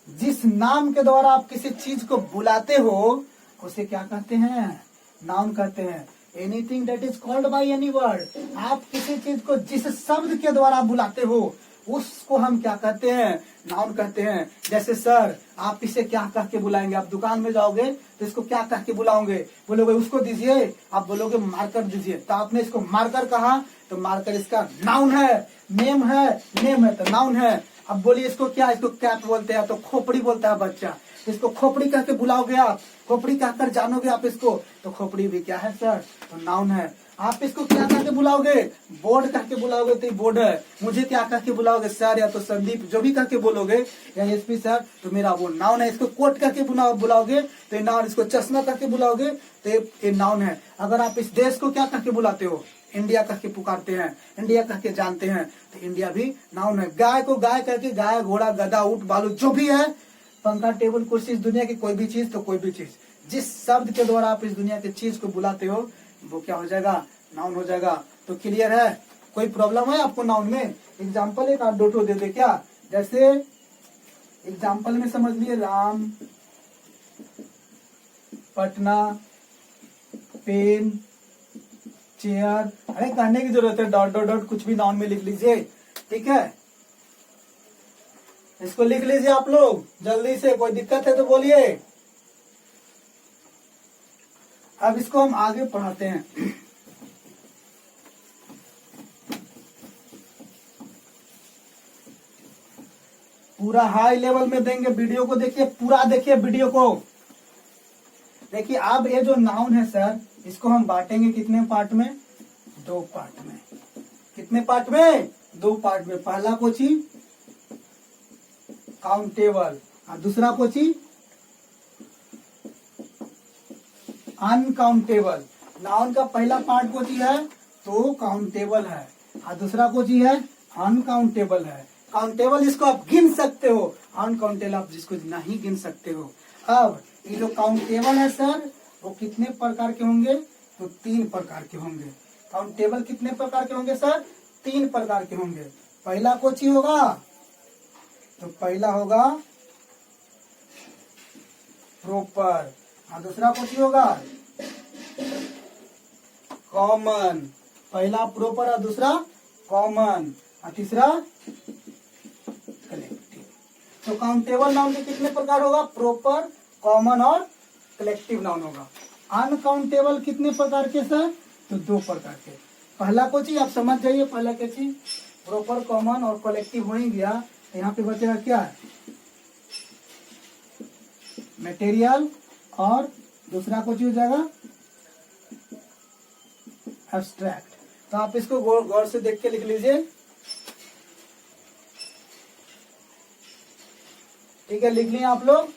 जिस नाम के द्वारा आप किसी चीज को बुलाते हो उसे क्या कहते हैं? नाउन कहते हैं। Anything that is called by any word, आप किसी चीज को जिस शब्द के द्वारा बुलाते हो उसको हम क्या कहते हैं? नाउन कहते हैं। जैसे सर, आप इसे क्या कह के बुलाएंगे? आप दुकान में जाओगे तो इसको क्या कह के बुलाओगे? बोलोगे उसको दीजिए, आप बोलोगे मार्कर दीजिए, तो आपने इसको मार्कर कहा तो मार्कर इसका नाउन है। नेम है, नेम है तो नाउन है। अब बोलिए इसको क्या? इसको कैप बोलते हैं तो खोपड़ी बोलता है बच्चा, इसको खोपड़ी कह के बुलाओगे आप, खोपड़ी कहकर जानोगे आप इसको, तो खोपड़ी भी क्या है सर? तो नाउन है। आप इसको क्या कह के बुलाओगे? बोर्ड कह के बुलाओगे तो बोर्ड है। मुझे क्या कह के बुलाओगे? सर या तो संदीप, जो भी कह के बोलोगे, या एसपी सर, तो मेरा वो नाउन है। इसको कोट कह के बुलाओगे तो ये नाउन, इसको चश्मा कह के बुलाओगे तो ये नाउन है। अगर आप इस देश को क्या कह के बुलाते हो? इंडिया कह के पुकारते हैं, इंडिया कह के जानते हैं, तो इंडिया भी नाउन है। गाय को गाय कह के, गाय, घोड़ा, गधा, ऊंट, बालू, जो भी है, पंखा, टेबल, कुर्सी, इस दुनिया की कोई भी चीज, तो कोई भी चीज जिस शब्द के द्वारा आप इस दुनिया की चीज को बुलाते हो वो क्या हो जाएगा? नाउन हो जाएगा। तो क्लियर है? कोई प्रॉब्लम है आपको नाउन में? एग्जाम्पल एक आध दो दे दे क्या? जैसे एग्जाम्पल में समझ लिए, राम, पटना, पेन, चेयर। अरे कहने की जरूरत है, डॉट डॉट डॉट कुछ भी नाउन में लिख लीजिए, ठीक है? इसको लिख लीजिए आप लोग जल्दी से, कोई दिक्कत है तो बोलिए। अब इसको हम आगे पढ़ाते हैं। पूरा हाई लेवल में देंगे। वीडियो को देखिए, पूरा देखिए वीडियो को। देखिए अब ये जो नाउन है सर, इसको हम बांटेंगे कितने पार्ट में? 2 पार्ट में। कितने पार्ट में? 2 पार्ट में। पहला कोची काउंटेबल और दूसरा कोची अनकाउंटेबल। नाउन का पहला पार्ट कोची है तो काउंटेबल है और दूसरा कोची है अनकाउंटेबल है। काउंटेबल इसको आप गिन सकते हो, अनकाउंटेबल आप जिसको नहीं गिन सकते हो। अब ये जो काउंटेबल है सर, वो कितने प्रकार के होंगे? तो 3 प्रकार के होंगे। काउंटेबल कितने प्रकार के होंगे सर? 3 प्रकार के होंगे। पहला कोची होगा? तो पहला होगा प्रॉपर और दूसरा कोची होगा कॉमन। पहला प्रॉपर और दूसरा कॉमन और तीसरा कलेक्टिव। तो काउंटेबल नाउन के कितने प्रकार होगा? प्रॉपर, कॉमन और कलेक्टिव नाउन होगा। अनकाउंटेबल कितने प्रकार के सर? तो 2 प्रकार के। पहला कोची आप समझ जाइए, पहला क्या चीज? प्रॉपर, कॉमन और कलेक्टिव हो ही गया। तो यहाँ पे बचेगा क्या? मटेरियल और दूसरा कोची हो जाएगा एब्स्ट्रैक्ट। तो आप इसको गौर से देख के लिख लीजिए, ठीक है? लिख लिए आप लोग?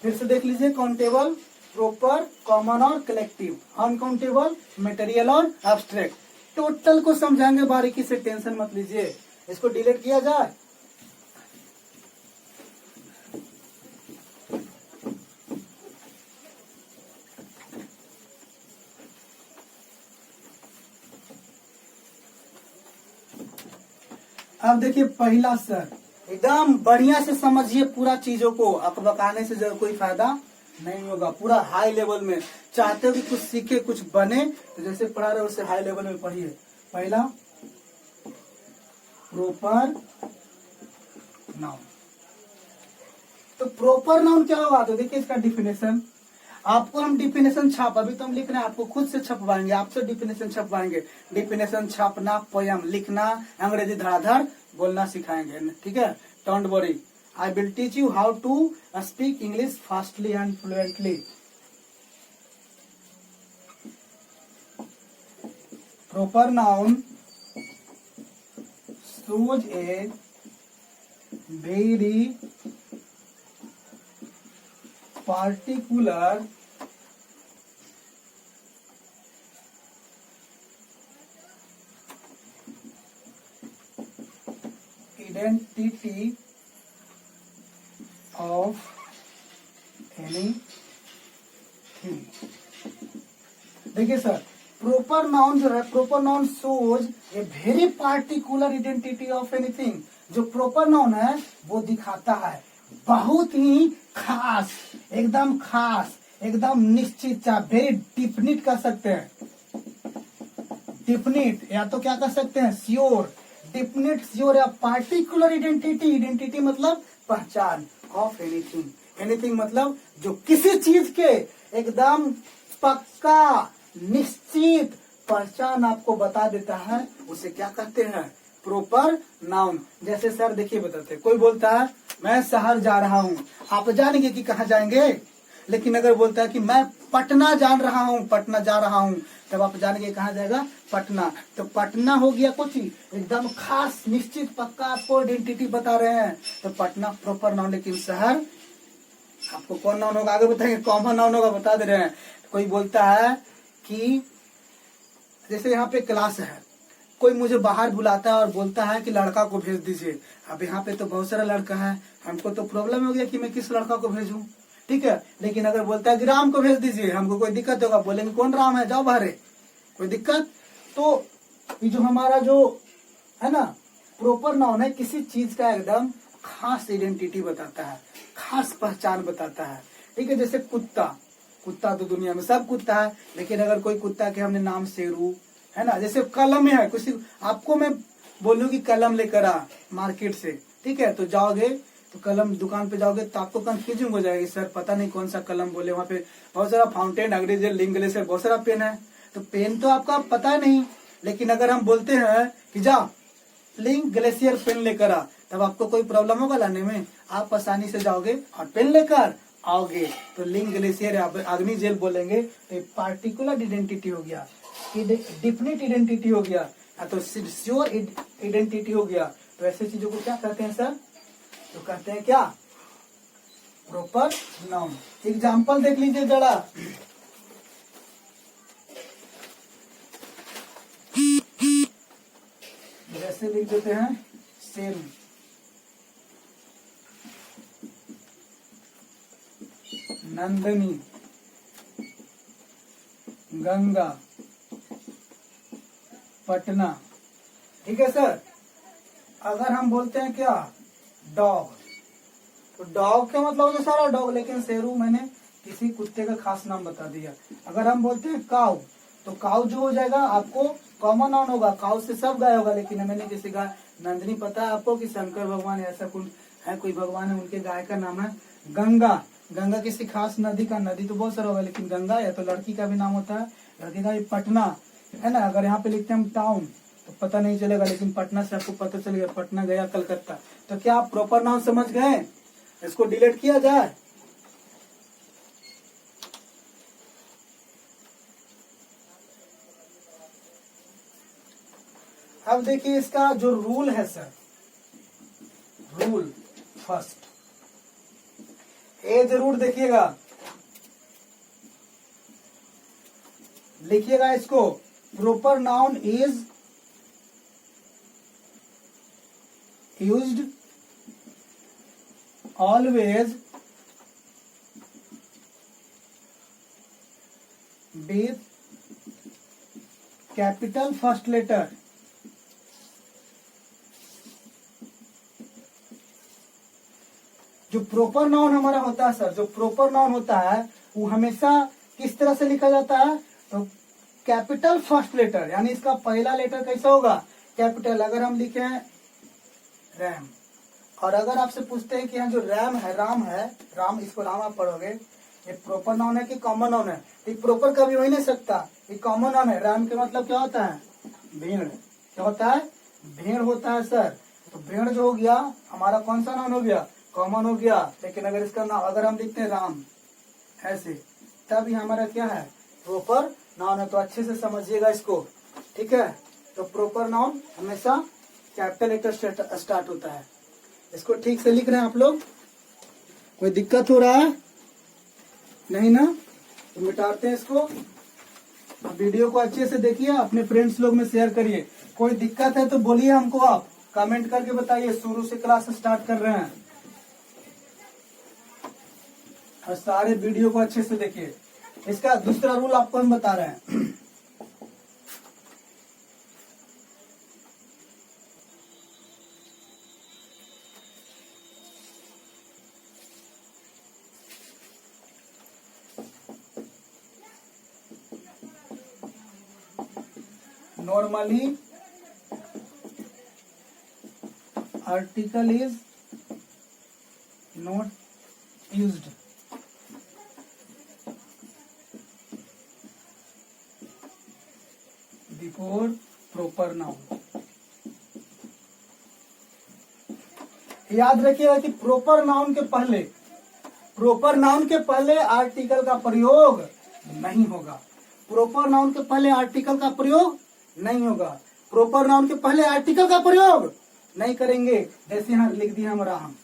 फिर से देख लीजिए। काउंटेबल, प्रॉपर, कॉमन और कलेक्टिव। अनकाउंटेबल, मटेरियल और एब्स्ट्रैक्ट। टोटल को समझाएंगे बारीकी से, टेंशन मत लीजिए। इसको डिलीट किया जाए। अब देखिए पहला सर, एकदम बढ़िया से समझिए पूरा चीजों को। अब बताने से जब कोई फायदा नहीं होगा। पूरा हाई लेवल में चाहते हो कि कुछ सीखे, कुछ बने, तो जैसे पढ़ा रहे उससे हाई लेवल में पढ़िए। पहला प्रॉपर नाउन। तो प्रॉपर नाउन क्या होगा? तो देखिए इसका डिफिनेशन आपको हम डिफिनेशन छाप, अभी तो हम लिख रहे हैं, आपको खुद से छपवाएंगे, आपसे डिफिनेशन छपवाएंगे। डिफिनेशन छापना, पोयम लिखना, अंग्रेजी धड़ाधड़ बोलना सिखाएंगे, ठीक है? Don't worry, I will teach you how to speak English fastly and fluently. Proper noun shows a very particular identity of anything. देखिए सर, प्रॉपर नाउन जो है, proper noun shows a very particular identity of anything. जो proper noun है वो दिखाता है बहुत ही खास, एकदम खास, एकदम निश्चित, वेरी डिफिनिट कर सकते हैं, डिफिनिट, या तो क्या कर सकते हैं, श्योर, डिफिनिट, श्योर, या पार्टिकुलर आइडेंटिटी, आइडेंटिटी मतलब पहचान, ऑफ एनीथिंग, एनीथिंग मतलब जो किसी चीज के एकदम पक्का निश्चित पहचान आपको बता देता है, उसे क्या कहते हैं, प्रॉपर नाउन। जैसे सर देखिए बताते, कोई बोलता है मैं शहर जा रहा हूँ, आप जानेंगे कि कहाँ जाएंगे, लेकिन अगर बोलता है कि मैं पटना जान रहा हूँ, पटना जा रहा हूँ, तब आप जानेंगे कहाँ जाएगा, पटना। तो पटना हो गया कुछ एकदम खास, निश्चित, पक्का, आपको आइडेंटिटी बता रहे हैं, तो पटना प्रॉपर नाउन। लेकिन शहर आपको कौन नाउन होगा, आगे बताएंगे, कॉमन नाउन होगा, बता दे रहे हैं। कोई बोलता है कि जैसे यहाँ पे क्लास है, कोई मुझे बाहर बुलाता है और बोलता है कि लड़का को भेज दीजिए। अब यहाँ पे तो बहुत सारा लड़का है, हमको तो प्रॉब्लम हो गया कि मैं किस लड़का को भेजूं, ठीक है। लेकिन अगर बोलता है कि राम को भेज दीजिए, हमको कोई दिक्कत होगा, बोलेंगे कौन राम है, जाओ बाहर, कोई दिक्कत। तो ये जो हमारा जो है ना प्रॉपर नाउन है, किसी चीज का एकदम खास आइडेंटिटी बताता है, खास पहचान बताता है, ठीक है। जैसे कुत्ता, कुत्ता तो दुनिया में सब कुत्ता है, लेकिन अगर कोई कुत्ता के हमने नाम शेरू है ना, जैसे कलम है, किसी आपको मैं बोलूं कि कलम लेकर आ मार्केट से, ठीक है, तो जाओगे तो कलम दुकान पे जाओगे तो आपको कंफ्यूजिंग हो जाएगी, सर पता नहीं कौन सा कलम बोले, वहाँ पे बहुत सारा फाउंटेन, अंग्रेजी, लिंक ग्लेशियर, बहुत सारा पेन है, तो पेन तो आपका पता नहीं। लेकिन अगर हम बोलते हैं कि जा लिंक ग्लेशियर पेन लेकर आ, तब आपको कोई प्रॉब्लम होगा लाने में, आप आसानी से जाओगे और पेन लेकर आओगे। तो लिंक ग्लेशियर या अग्नि जेल बोलेंगे तो पार्टिकुलर आइडेंटिटी हो गया, डिफिनिट आइडेंटिटी हो गया, तो श्योर आइडेंटिटी हो गया। तो ऐसे चीजों को क्या कहते हैं सर, तो कहते हैं क्या, प्रॉपर नाउन। एग्जाम्पल देख लीजिए जरा, जैसे लिख देते हैं शेरू, नंदनी, गंगा, पटना, ठीक है सर। अगर हम बोलते हैं क्या, डॉग, तो डॉग का मतलब होता है सारा डॉग, लेकिन शेरू मैंने किसी कुत्ते का खास नाम बता दिया। अगर हम बोलते हैं काऊ, तो काऊ जो हो जाएगा आपको कॉमन नाउन होगा, काऊ से सब गाय होगा, लेकिन मैंने किसी गाय, नंदनी पता है आपको कि शंकर भगवान ऐसा कोई है, कोई भगवान है, उनके गाय का नाम है गंगा। गंगा किसी खास नदी का, नदी तो बहुत सारा होगा, लेकिन गंगा या तो लड़की का भी नाम होता है, लड़की का भी पटना है ना। अगर यहाँ पे लिखते हैं हम टाउन तो पता नहीं चलेगा, लेकिन पटना से आपको पता चल गया, पटना गया कलकत्ता। तो क्या आप प्रॉपर नाउन समझ गए, इसको डिलीट किया जाए। अब देखिए इसका जो रूल है सर, रूल फर्स्ट ए जरूर देखिएगा, लिखिएगा इसको, proper noun is used always with capital first letter. जो प्रॉपर नाउन हमारा होता है सर, जो प्रॉपर नाउन होता है वो हमेशा किस तरह से लिखा जाता है, तो कैपिटल फर्स्ट लेटर, यानी इसका पहला लेटर कैसा होगा, कैपिटल। अगर हम लिखे हैं रैम, और अगर आपसे पूछते हैं कि यहाँ जो रैम है, राम है, राम, इसको राम आप पढ़ोगे, ये प्रॉपर नाउन है कि कॉमन नाउन है, ये प्रॉपर कभी हो ही नहीं सकता, ये कॉमन नाउन है। राम के मतलब क्या होता है, भेड़, क्या होता है, भेड़ होता है सर। तो भेड़ जो हो गया हमारा कौन सा नाउन हो गया, कॉमन हो गया। लेकिन अगर इसका नाम, अगर हम लिखते हैं राम ऐसे, तब ये हमारा क्या है, प्रॉपर नाउन है। तो अच्छे से समझिएगा इसको, ठीक है। तो प्रॉपर नाउन हमेशा कैपिटल लेटर स्टार्ट होता है। इसको ठीक से लिख रहे हैं आप लोग, कोई दिक्कत हो रहा है नहीं ना, तो मिटाते हैं इसको। अब वीडियो को अच्छे से देखिए, अपने फ्रेंड्स लोग में शेयर करिए। कोई दिक्कत है तो बोलिए हमको, आप कमेंट करके बताइए। शुरू से क्लास स्टार्ट कर रहे हैं और सारे वीडियो को अच्छे से देखिए। इसका दूसरा रूल आपको हम बता रहे हैं। Normally article is not used before proper noun. याद रखिएगा कि प्रॉपर नाउन के पहले आर्टिकल का प्रयोग नहीं होगा। प्रॉपर नाउन के पहले आर्टिकल का प्रयोग नहीं होगा। प्रॉपर नाउन के पहले आर्टिकल का प्रयोग नहीं करेंगे। जैसे यहाँ लिख दिया हम राम,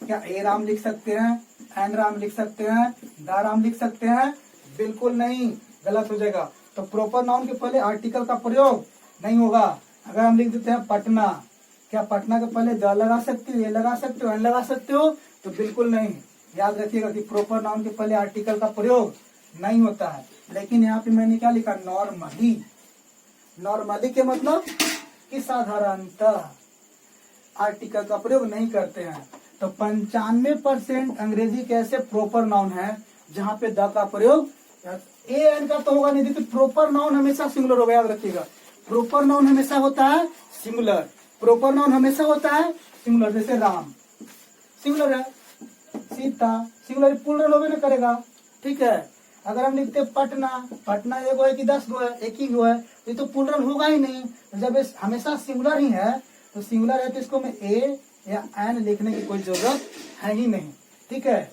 क्या ए राम लिख सकते हैं, एन राम लिख सकते हैं, दा राम लिख सकते हैं? बिल्कुल नहीं, गलत हो जाएगा। तो प्रॉपर नाउन के पहले आर्टिकल का प्रयोग नहीं होगा। अगर हम लिख देते हैं पटना, क्या पटना के पहले द लगा सकते हो, ए लगा सकते हो, एन लगा सकते हो? तो बिल्कुल नहीं। याद रखिएगा कि प्रॉपर नाउन के पहले आर्टिकल का प्रयोग नहीं होता है। लेकिन यहाँ पे मैंने क्या लिखा, नॉर्मली। नॉर्मली के मतलब कि साधारणतः आर्टिकल का प्रयोग नहीं करते हैं। तो 95% अंग्रेजी के ऐसे प्रॉपर नाउन है जहाँ पे द का प्रयोग, ए एन का तो होगा नहीं। देखिए प्रॉपर नाउन हमेशा सिंगुलर होगा, याद रखिएगा। प्रॉपर नाउन हमेशा होता है सिंगुलर। प्रॉपर नाउन हमेशा होता है सिंगुलर। जैसे राम सिंगुलर है, सीता सिंगुलर, प्लूरल होवे ना करेगा, ठीक है। अगर हम लिखते पटना, पटना एगो है कि 10 गो है, एक ही गो है, ये तो प्लूरल होगा ही नहीं। जब ये हमेशा सिंगुलर ही है तो सिंगुलर है तो इसको में ए या एन लिखने की कोई जरूरत है ही नहीं, ठीक है।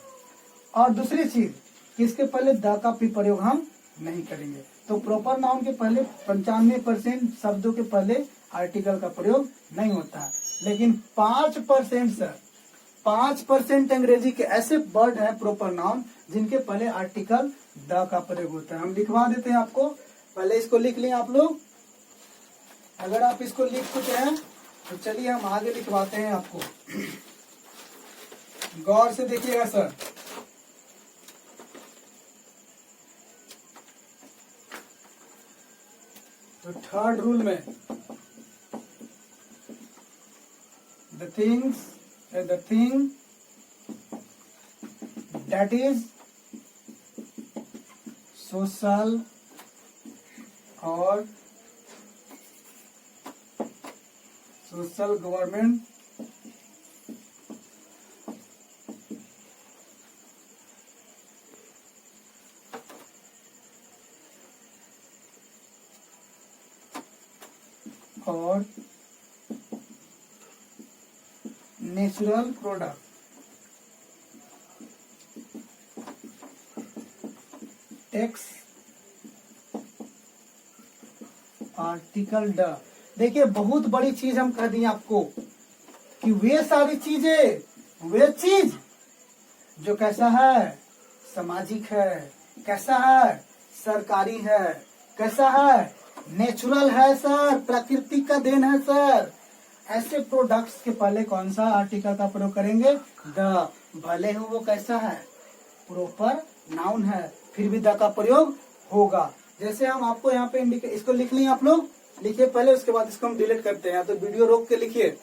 और दूसरी चीज कि इसके पहले द का भी प्रयोग हम नहीं करेंगे। तो प्रॉपर नाउन के पहले 95% शब्दों के पहले आर्टिकल का प्रयोग नहीं होता है। लेकिन 5% सर, 5% अंग्रेजी के ऐसे वर्ड है प्रॉपर नाउन जिनके पहले आर्टिकल द का प्रयोग होता है। हम लिखवा देते हैं आपको, पहले इसको लिख लें आप लोग। अगर आप इसको लिख चुके हैं तो चलिए हम आगे लिखवाते हैं आपको। गौर से देखिएगा सर। तो थर्ड रूल में the thing that is social or social government और नेचुरल प्रोडक्ट टेक्स आर्टिकल ड। देखिए बहुत बड़ी चीज हम कह दिए आपको कि वे सारी चीजें, वे चीज जो कैसा है, सामाजिक है, कैसा है, सरकारी है, कैसा है, नेचुरल है सर, प्रकृति का देन है सर। ऐसे प्रोडक्ट्स के पहले कौन सा आर्टिकल का प्रयोग करेंगे, द। भले ही वो कैसा है, प्रॉपर नाउन है, फिर भी द का प्रयोग होगा। जैसे हम आपको यहाँ पे इसको लिख लें, आप लोग लिखिए पहले, उसके बाद इसको हम डिलीट करते हैं। तो वीडियो रोक के लिखिए।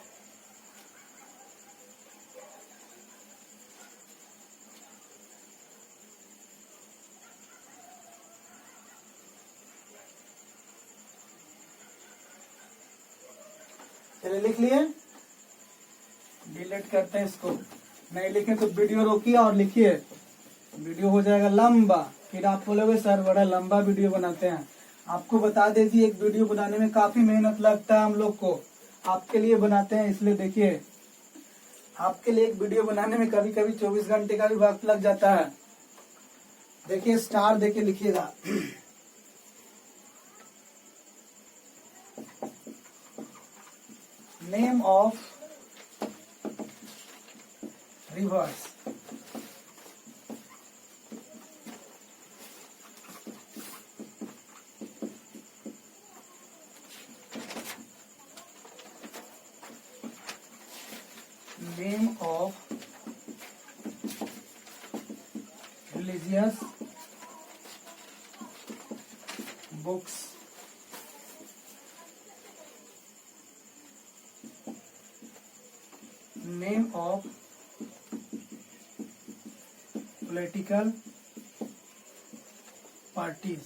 चलिए लिख लिए, डिलीट करते हैं इसको। नहीं लिखे तो वीडियो रोकिए और लिखिए, वीडियो हो जाएगा लंबा। फिर आप बोलोगे सर बड़ा लंबा वीडियो बनाते हैं। आपको बता देती, एक वीडियो बनाने में काफी मेहनत लगता है हम लोग को, आपके लिए बनाते हैं। इसलिए देखिए, आपके लिए एक वीडियो बनाने में कभी कभी 24 घंटे का भी वक्त लग जाता है। देखिए स्टार देके लिखिएगा। Name of rivers, name of religious books, name of political parties.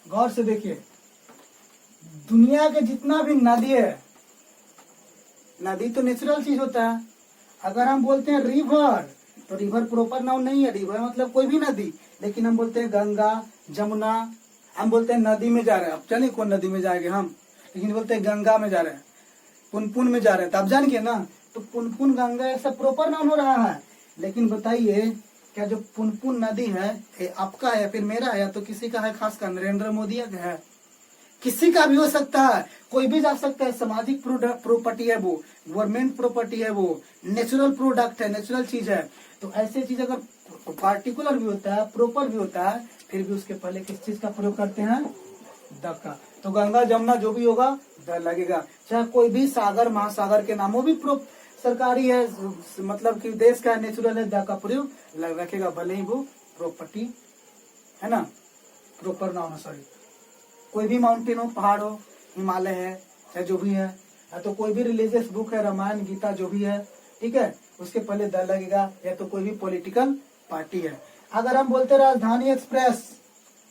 गौर से देखिए, दुनिया के जितना भी नदी है, नदी तो नेचुरल चीज होता है। अगर हम बोलते हैं रिवर, तो रिवर प्रॉपर नाउन नहीं है, रिवर मतलब कोई भी नदी। लेकिन हम बोलते हैं गंगा, जमुना, हम बोलते हैं नदी में जा रहे हैं। अब चलिए कौन नदी में जाएंगे हम, लेकिन बोलते हैं गंगा में जा रहे हैं, पुनपुन में जा रहे हैं, तो आप जानिए ना, तो पुनपुन गंगा ऐसा प्रॉपर नाउन हो रहा है। लेकिन बताइए क्या जो पुनपुन नदी है ये आपका है या फिर मेरा है, या तो किसी का है, खास कर नरेंद्र मोदी का है, किसी का भी हो सकता है, कोई भी जा सकता है। सामाजिक प्रॉपर्टी है वो, गवर्नमेंट प्रॉपर्टी है वो, नेचुरल प्रोडक्ट है, नेचुरल चीज है। तो ऐसे चीज अगर पार्टिकुलर भी होता है, प्रॉपर भी होता है, फिर भी उसके पहले किस चीज का प्रयोग करते हैं, द का। तो गंगा जमुना जो भी होगा द लगेगा। चाहे कोई भी सागर महासागर के नाम, वो भी सरकारी है, मतलब कि देश का नेचुरल है, द का प्रयोग रखेगा, भले ही वो प्रॉपर्टी है ना, प्रॉपर नाउन है, सॉरी। कोई भी माउंटेन हो, पहाड़ हो, हिमालय है, चाहे जो भी है, या तो कोई भी रिलीजियस बुक है, रामायण गीता जो भी है, ठीक है, उसके पहले द लगेगा। या तो कोई भी पॉलिटिकल पार्टी है। अगर हम बोलते राजधानी एक्सप्रेस,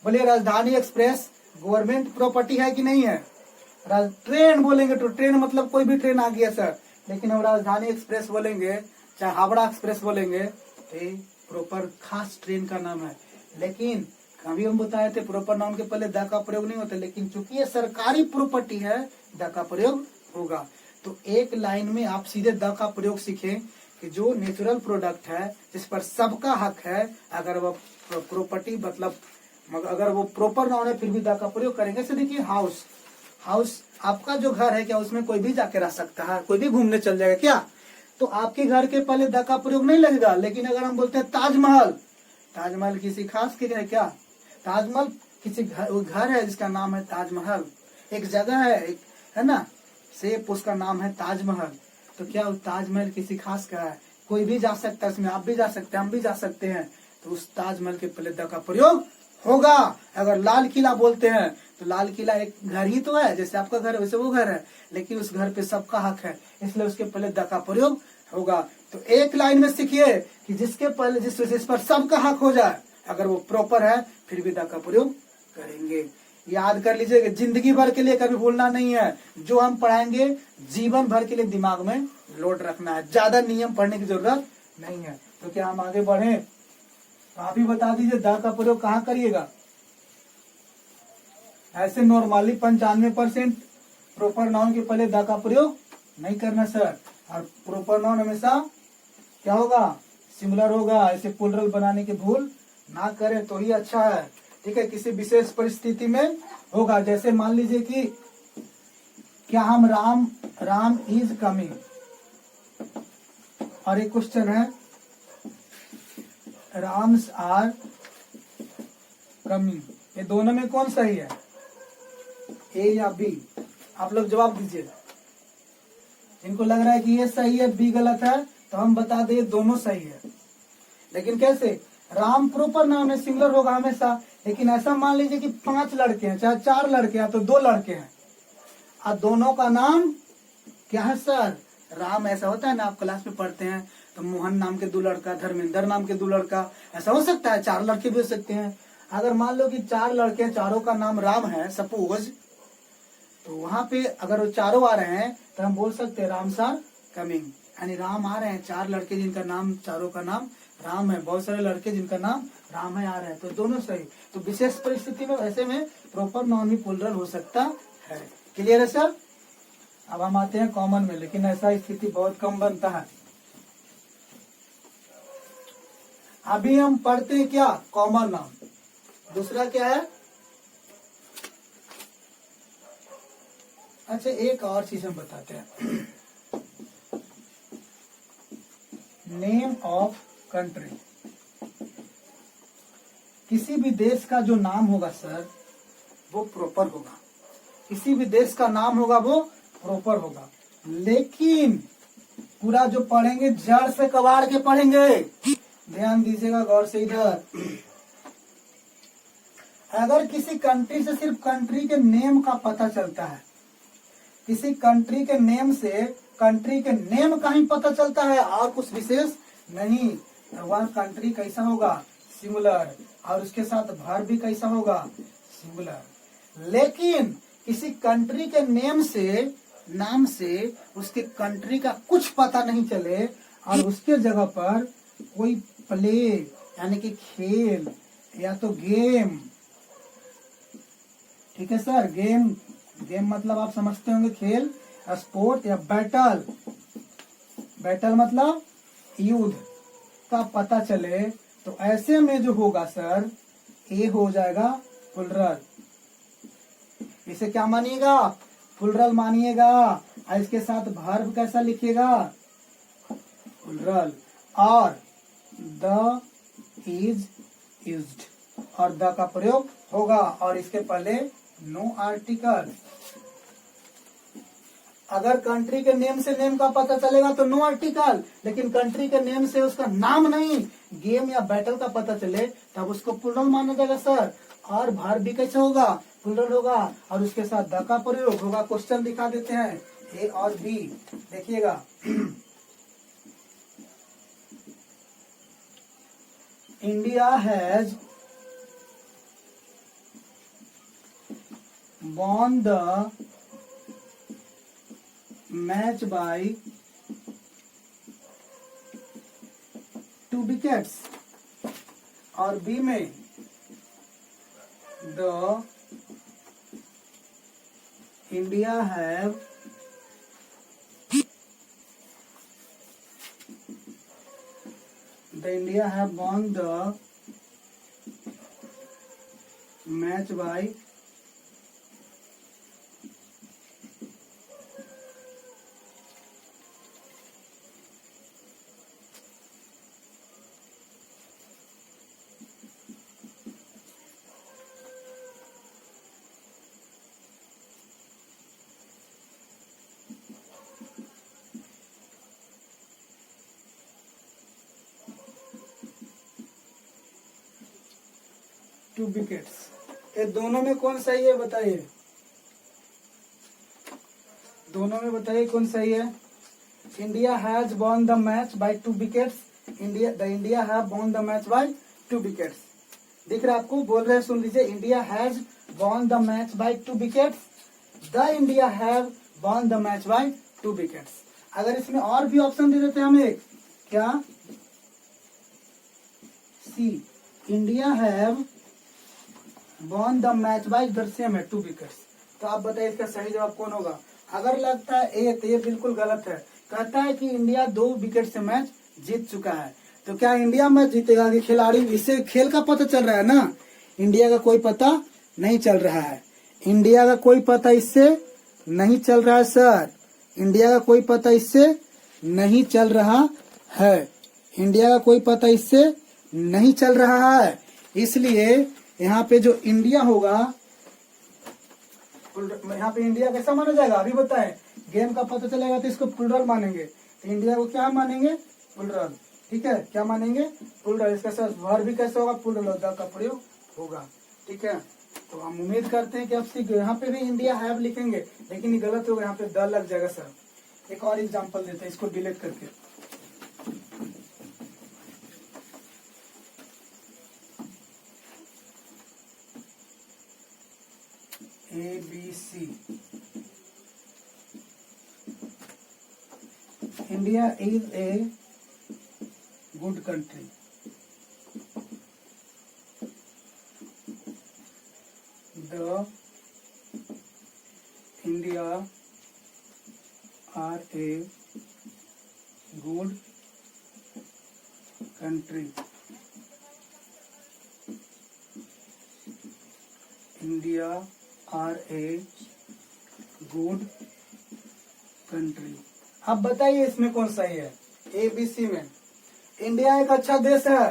बोलिए राजधानी एक्सप्रेस गवर्नमेंट प्रॉपर्टी है कि नहीं है। ट्रेन बोलेंगे तो ट्रेन मतलब कोई भी ट्रेन आ गया सर, लेकिन हम राजधानी एक्सप्रेस बोलेंगे, चाहे हावड़ा एक्सप्रेस बोलेंगे, तो ये प्रॉपर खास ट्रेन का नाम है। लेकिन अभी हम बताए थे प्रॉपर नाउन के पहले द का प्रयोग नहीं होता, लेकिन चूंकि ये सरकारी प्रॉपर्टी है, द का प्रयोग होगा। तो एक लाइन में आप सीधे द का प्रयोग सीखें कि जो नेचुरल प्रोडक्ट है, जिस पर सबका हक है, अगर वो प्रॉपर्टी मतलब अगर वो प्रॉपर नाउन है, फिर भी द का प्रयोग करेंगे। जैसे देखिए हाउस, हाउस आपका जो घर है, क्या उसमें कोई भी जाके रह सकता है, कोई भी घूमने चल जाएगा क्या, तो आपके घर के पहले द का प्रयोग नहीं लगेगा। लेकिन अगर हम बोलते हैं ताजमहल, ताजमहल किसी खास के है क्या, ताजमहल किसी घर है जिसका नाम है ताजमहल, एक जगह है ना, सेप उसका नाम है ताजमहल, तो क्या वो ताजमहल किसी खास का है, कोई भी जा सकता है उसमें, आप भी जा सकते हैं, हम भी जा सकते हैं, तो उस ताजमहल के पहले द का प्रयोग होगा। अगर लाल किला बोलते हैं, तो लाल किला एक घर ही तो है, जैसे आपका घर है वैसे वो घर है, लेकिन उस घर पे सबका हक है, इसलिए उसके पहले द का प्रयोग होगा। तो एक लाइन में सीखिए कि जिसके पहले जिस पर सबका हक हो जाए, अगर वो प्रॉपर है, फिर भी द का प्रयोग करेंगे। याद कर लीजिएगा, जिंदगी भर के लिए कभी भूलना नहीं है। जो हम पढ़ाएंगे जीवन भर के लिए दिमाग में लोड रखना है, ज्यादा नियम पढ़ने की जरूरत नहीं है। तो क्या हम आगे बढ़े, तो आप ही बता दीजिए द का प्रयोग कहाँ करिएगा। ऐसे नॉर्मली 95% प्रॉपर नाउन के पहले द का प्रयोग नहीं करना सर, और प्रॉपर नाउन हमेशा क्या होगा, सिंगुलर होगा। ऐसे प्लूरल बनाने की भूल ना करें तो ही अच्छा है, ठीक है। किसी विशेष परिस्थिति में होगा, जैसे मान लीजिए कि क्या हम राम इज कमिंग, और एक क्वेश्चन है राम्स आर कमिंग, ये दोनों में कौन सही है, ए या बी, आप लोग जवाब दीजिए। जिनको लग रहा है कि ये सही है बी गलत है, तो हम बता दें दोनों सही है। लेकिन कैसे, राम प्रॉपर नाम है, सिंगुलर होगा हमेशा। लेकिन ऐसा मान लीजिए कि 5 लड़के हैं, चाहे 4 लड़के हैं, तो 2 लड़के हैं, और दोनों का नाम क्या है सर, राम। ऐसा होता है ना, आप क्लास में पढ़ते हैं, तो मोहन नाम के 2 लड़का, धर्मेंद्र नाम के 2 लड़का, ऐसा हो सकता है। 4 लड़के भी हो सकते हैं। अगर मान लो कि 4 लड़के, चारों का नाम राम है सपोज, तो वहां पे अगर वो चारों आ रहे हैं, तो हम बोल सकते हैं राम्स आर कमिंग, यानी राम आ रहे हैं। 4 लड़के जिनका नाम, चारों का नाम राम है, बहुत सारे लड़के जिनका नाम राम है आ रहे हैं, तो दोनों सही। तो विशेष परिस्थिति में ऐसे में प्रॉपर नाउन भी प्लूरल हो सकता है। क्लियर है सर। अब हम आते हैं कॉमन में, लेकिन ऐसा स्थिति बहुत कम बनता है। अभी हम पढ़ते हैं क्या, कॉमन नाउन। दूसरा क्या है, अच्छा एक और चीज हम बताते हैं, नेम ऑफ कंट्री। किसी भी देश का जो नाम होगा सर, वो प्रॉपर होगा। किसी भी देश का नाम होगा वो प्रॉपर होगा, लेकिन पूरा जो पढ़ेंगे जड़ से कबाड़ के पढ़ेंगे। ध्यान दीजिएगा गौर से इधर। अगर किसी कंट्री से सिर्फ कंट्री के नेम का पता चलता है, किसी कंट्री के नेम से कंट्री के नेम का ही पता चलता है और कुछ विशेष नहीं, तो वह कंट्री कैसा होगा, सिंगुलर, और उसके साथ वर्ब भी कैसा होगा, सिंगुलर। लेकिन किसी कंट्री के नाम से उसके कंट्री का कुछ पता नहीं चले और उसके जगह पर कोई प्ले यानी कि खेल या तो गेम, ठीक है सर, गेम मतलब आप समझते होंगे खेल, स्पोर्ट या बैटल मतलब युद्ध का पता चले, तो ऐसे में जो होगा सर ये हो जाएगा प्लुरल। इसे क्या मानिएगा? प्लुरल मानिएगा। और इसके साथ वर्ब कैसा लिखिएगा? प्लुरल। और द इज यूज्ड, और द का प्रयोग होगा और इसके पहले नो आर्टिकल। अगर कंट्री के नेम से नेम का पता चलेगा तो नो आर्टिकल, लेकिन कंट्री के नेम से उसका नाम नहीं, गेम या बैटल का पता चले तब उसको प्लुरल माना जाएगा सर। और वर्ब भी कैसे होगा? प्लुरल होगा और उसके साथ द का प्रयोग होगा। क्वेश्चन दिखा देते हैं ए और बी, देखिएगा। India has won the match by 2 wickets, और बी में the India have won the match by 2 wickets. ये दोनों में कौन सही है बताइए? दोनों में बताइए कौन सही है? India has won the match bye 2 wickets. India have won the match bye 2 wickets. दिख रहा है आपको? बोल रहे हैं, सुन लीजिए। India has won the match bye 2 wickets. The India have won the match bye 2 wickets. अगर इसमें और भी ऑप्शन दे देते हैं हम एक, क्या? See, India have won the match by इधर सेम है 2 विकेट्स। तो आप बताइए इसका सही जवाब कौन होगा? अगर लगता है ए तो ये बिल्कुल गलत है। कहता है कि इंडिया 2 विकेट से मैच जीत चुका है, तो क्या इंडिया मैच जीतेगा? कि खिलाड़ी, इससे खेल का पता चल रहा है ना, इंडिया का कोई पता नहीं चल रहा है। इंडिया का कोई पता इससे नहीं चल रहा है सर। इंडिया का कोई पता इससे नहीं चल रहा है। इंडिया का कोई पता इससे नहीं चल रहा है। इसलिए यहाँ पे जो इंडिया होगा, यहाँ पे इंडिया कैसा माना जाएगा? अभी बताएं। गेम का पता चलेगा तो इसको प्लुरल मानेंगे, तो इंडिया को क्या मानेंगे? प्लुरल। ठीक है, क्या मानेंगे? प्लुरल। इसका साथ वर्ब भी कैसे होगा? प्लुरल, द का प्रयोग होगा। ठीक है, तो हम उम्मीद करते हैं कि आप सीख गए। यहाँ पे भी इंडिया हैव लिखेंगे, लेकिन ये गलत होगा, यहाँ पे द लग जाएगा सर। एक और एग्जाम्पल देते हैं, इसको डिलीट करके। ABC. India is a good country. The India are a good country. India are a good country. अब बताइए इसमें कौन सही है? ABC में इंडिया एक अच्छा देश है,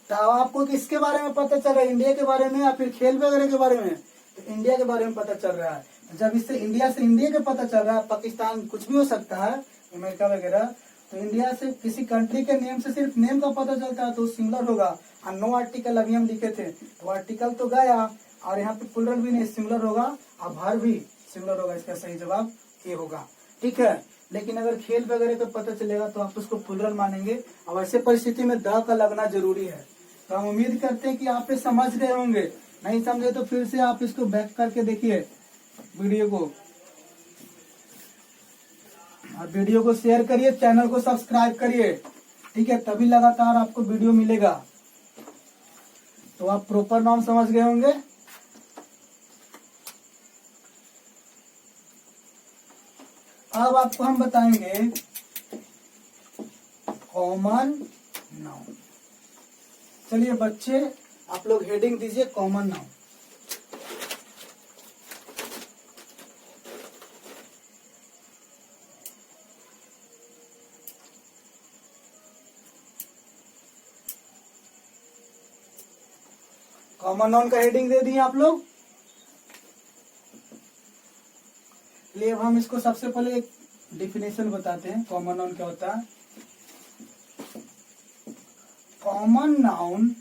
तो आपको किसके बारे में पता चल रहा है? इंडिया के बारे में या फिर खेल वगैरह के बारे में? तो इंडिया के बारे में पता चल रहा है। जब इससे इंडिया का पता चल रहा है, पाकिस्तान कुछ भी हो सकता है, अमेरिका वगैरह, तो इंडिया से किसी कंट्री के नेम से सिर्फ नेम का पता चलता है तो सिंगुलर होगा। और नो आर्टिकल अभी हम लिखे थे, तो आर्टिकल तो गया और यहाँ पे प्लुरल भी नहीं, सिंगुलर होगा और वर्ब भी सिंगुलर होगा। इसका सही जवाब ये होगा। ठीक है, लेकिन अगर खेल वगैरह का पता चलेगा तो आप उसको प्लुरल मानेंगे, और ऐसे परिस्थिति में द का लगना जरूरी है। तो हम उम्मीद करते हैं कि आप समझ गए होंगे। नहीं समझे तो फिर से आप इसको बैक करके देखिए। वीडियो को, और वीडियो को शेयर करिए, चैनल को सब्सक्राइब करिए, ठीक है, तभी लगातार आपको वीडियो मिलेगा। तो आप प्रॉपर नाउन समझ गए होंगे। अब आपको हम बताएंगे कॉमन नाउन। चलिए बच्चे, आप लोग हेडिंग दीजिए कॉमन नाउन। कॉमन नाउन का हेडिंग दे दिए आप लोग। चलिए अब हम इसको सबसे पहले एक डिफिनेशन बताते हैं, कॉमन नाउन क्या होता है। कॉमन नाउन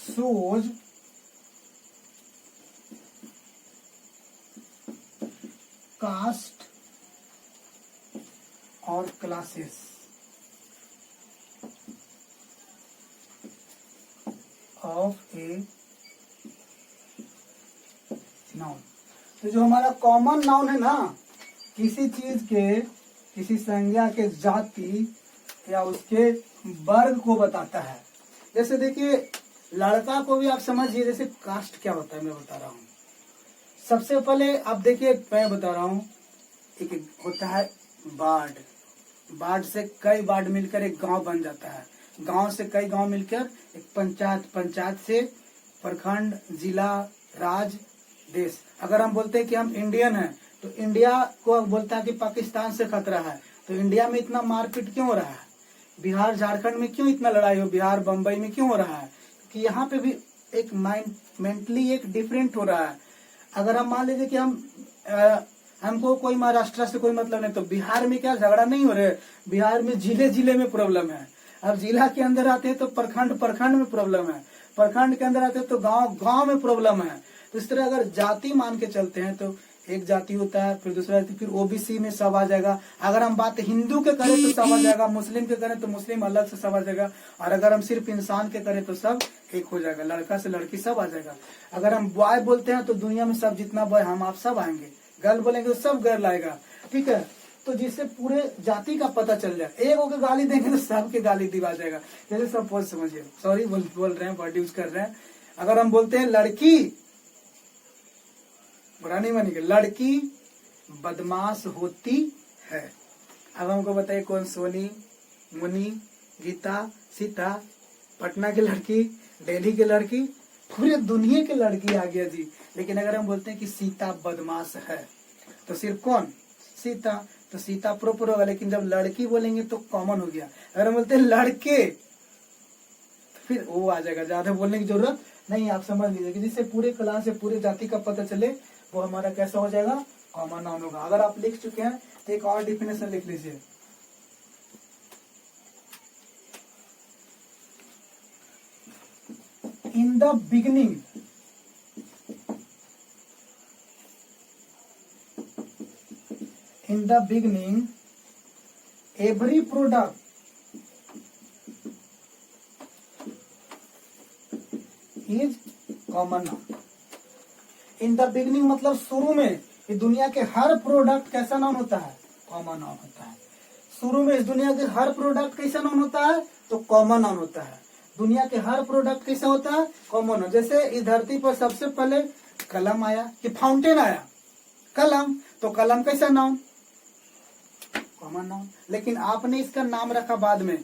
shows caste और classes of a noun। तो जो हमारा कॉमन नाउन है ना, किसी चीज के, किसी संज्ञा के जाति या उसके वर्ग को बताता है। जैसे देखिए, लड़का को भी आप समझिए, जैसे कास्ट क्या होता है मैं बता रहा हूँ। सबसे पहले आप देखिए, मैं बता रहा हूँ, एक होता है वार्ड, वार्ड से कई वार्ड मिलकर एक गांव बन जाता है, गांव से कई गांव मिलकर एक पंचायत, पंचायत से प्रखंड, जिला, राज्य, देश। अगर हम बोलते हैं कि हम इंडियन हैं, तो इंडिया को बोलता है कि पाकिस्तान से खतरा है, तो इंडिया में इतना मारपीट क्यों हो रहा है, बिहार झारखंड में क्यों इतना लड़ाई हो, बिहार बम्बई में क्यों हो रहा है, कि यहाँ पे भी एक मेंटली एक डिफरेंट हो रहा है। अगर हम मान लीजिए कि हमको कोई महाराष्ट्र से कोई मतलब नहीं, तो बिहार में क्या झगड़ा नहीं हो रहे, बिहार में जिले जिले में प्रॉब्लम है। अब जिला के अंदर आते हैं तो प्रखंड, प्रखंड में प्रॉब्लम है, प्रखंड के अंदर आते हैं तो गांव, गांव में प्रॉब्लम है। तो इस तरह अगर जाति मान के चलते हैं तो एक जाति होता है, फिर दूसरा जाति, फिर ओबीसी में सब आ जाएगा। अगर हम बात हिंदू के करें तो सब आ जाएगा, मुस्लिम के करें तो मुस्लिम अलग से सब आ जाएगा, और अगर हम सिर्फ इंसान के करें तो सब एक हो जाएगा, लड़का से लड़की सब आ जाएगा। अगर हम बॉय बोलते हैं तो दुनिया में सब जितना बॉय हम आप सब आएंगे, गर्ल बोलेंगे तो सब गर्ल आएगा, ठीक है। तो जिससे पूरे जाति का पता चल जाए, एक होकर गाली देंगे तो सबके गाली दिवा जाएगा। जैसे सब पॉज समझिए, सॉरी बोल रहे हैं, वर्ड यूज कर रहे हैं। अगर हम बोलते हैं लड़की, बुरा नहीं मानिएगा, लड़की बदमाश होती है। अब हमको बताइए कौन, सोनी, मुनी, गीता, सीता, पटना की लड़की, दिल्ली की लड़की, पूरे दुनिया की लड़की आ गया जी। लेकिन अगर हम बोलते हैं कि सीता बदमाश है, तो सिर्फ कौन, सीता, तो सीता प्रॉपर होगा। लेकिन जब लड़की बोलेंगे तो कॉमन हो गया। अगर हम बोलते हैं लड़के, तो फिर वो आ जाएगा, ज्यादा बोलने की जरूरत नहीं। आप समझ लीजिए कि जिससे पूरे क्लास से पूरे जाति का पता चले, वो हमारा कैसा हो जाएगा, कॉमन नाउन होगा। अगर आप लिख चुके हैं तो एक और डिफिनेशन लिख लीजिए। In the beginning, in the beginning every product is common noun। In the beginning मतलब शुरू में, ये दुनिया के हर प्रोडक्ट कैसा नाउन होता है, कॉमन नाउन होता है। शुरू में इस दुनिया के हर प्रोडक्ट कैसा नाउन होता है, तो कॉमन नाउन होता है। दुनिया के हर प्रोडक्ट कैसा होता है, कॉमन नाउन। जैसे इस धरती पर सबसे पहले कलम आया कि फाउंटेन आया, कलम, तो कलम कैसा नाउन, कॉमन नाउन। लेकिन आपने इसका नाम रखा बाद में,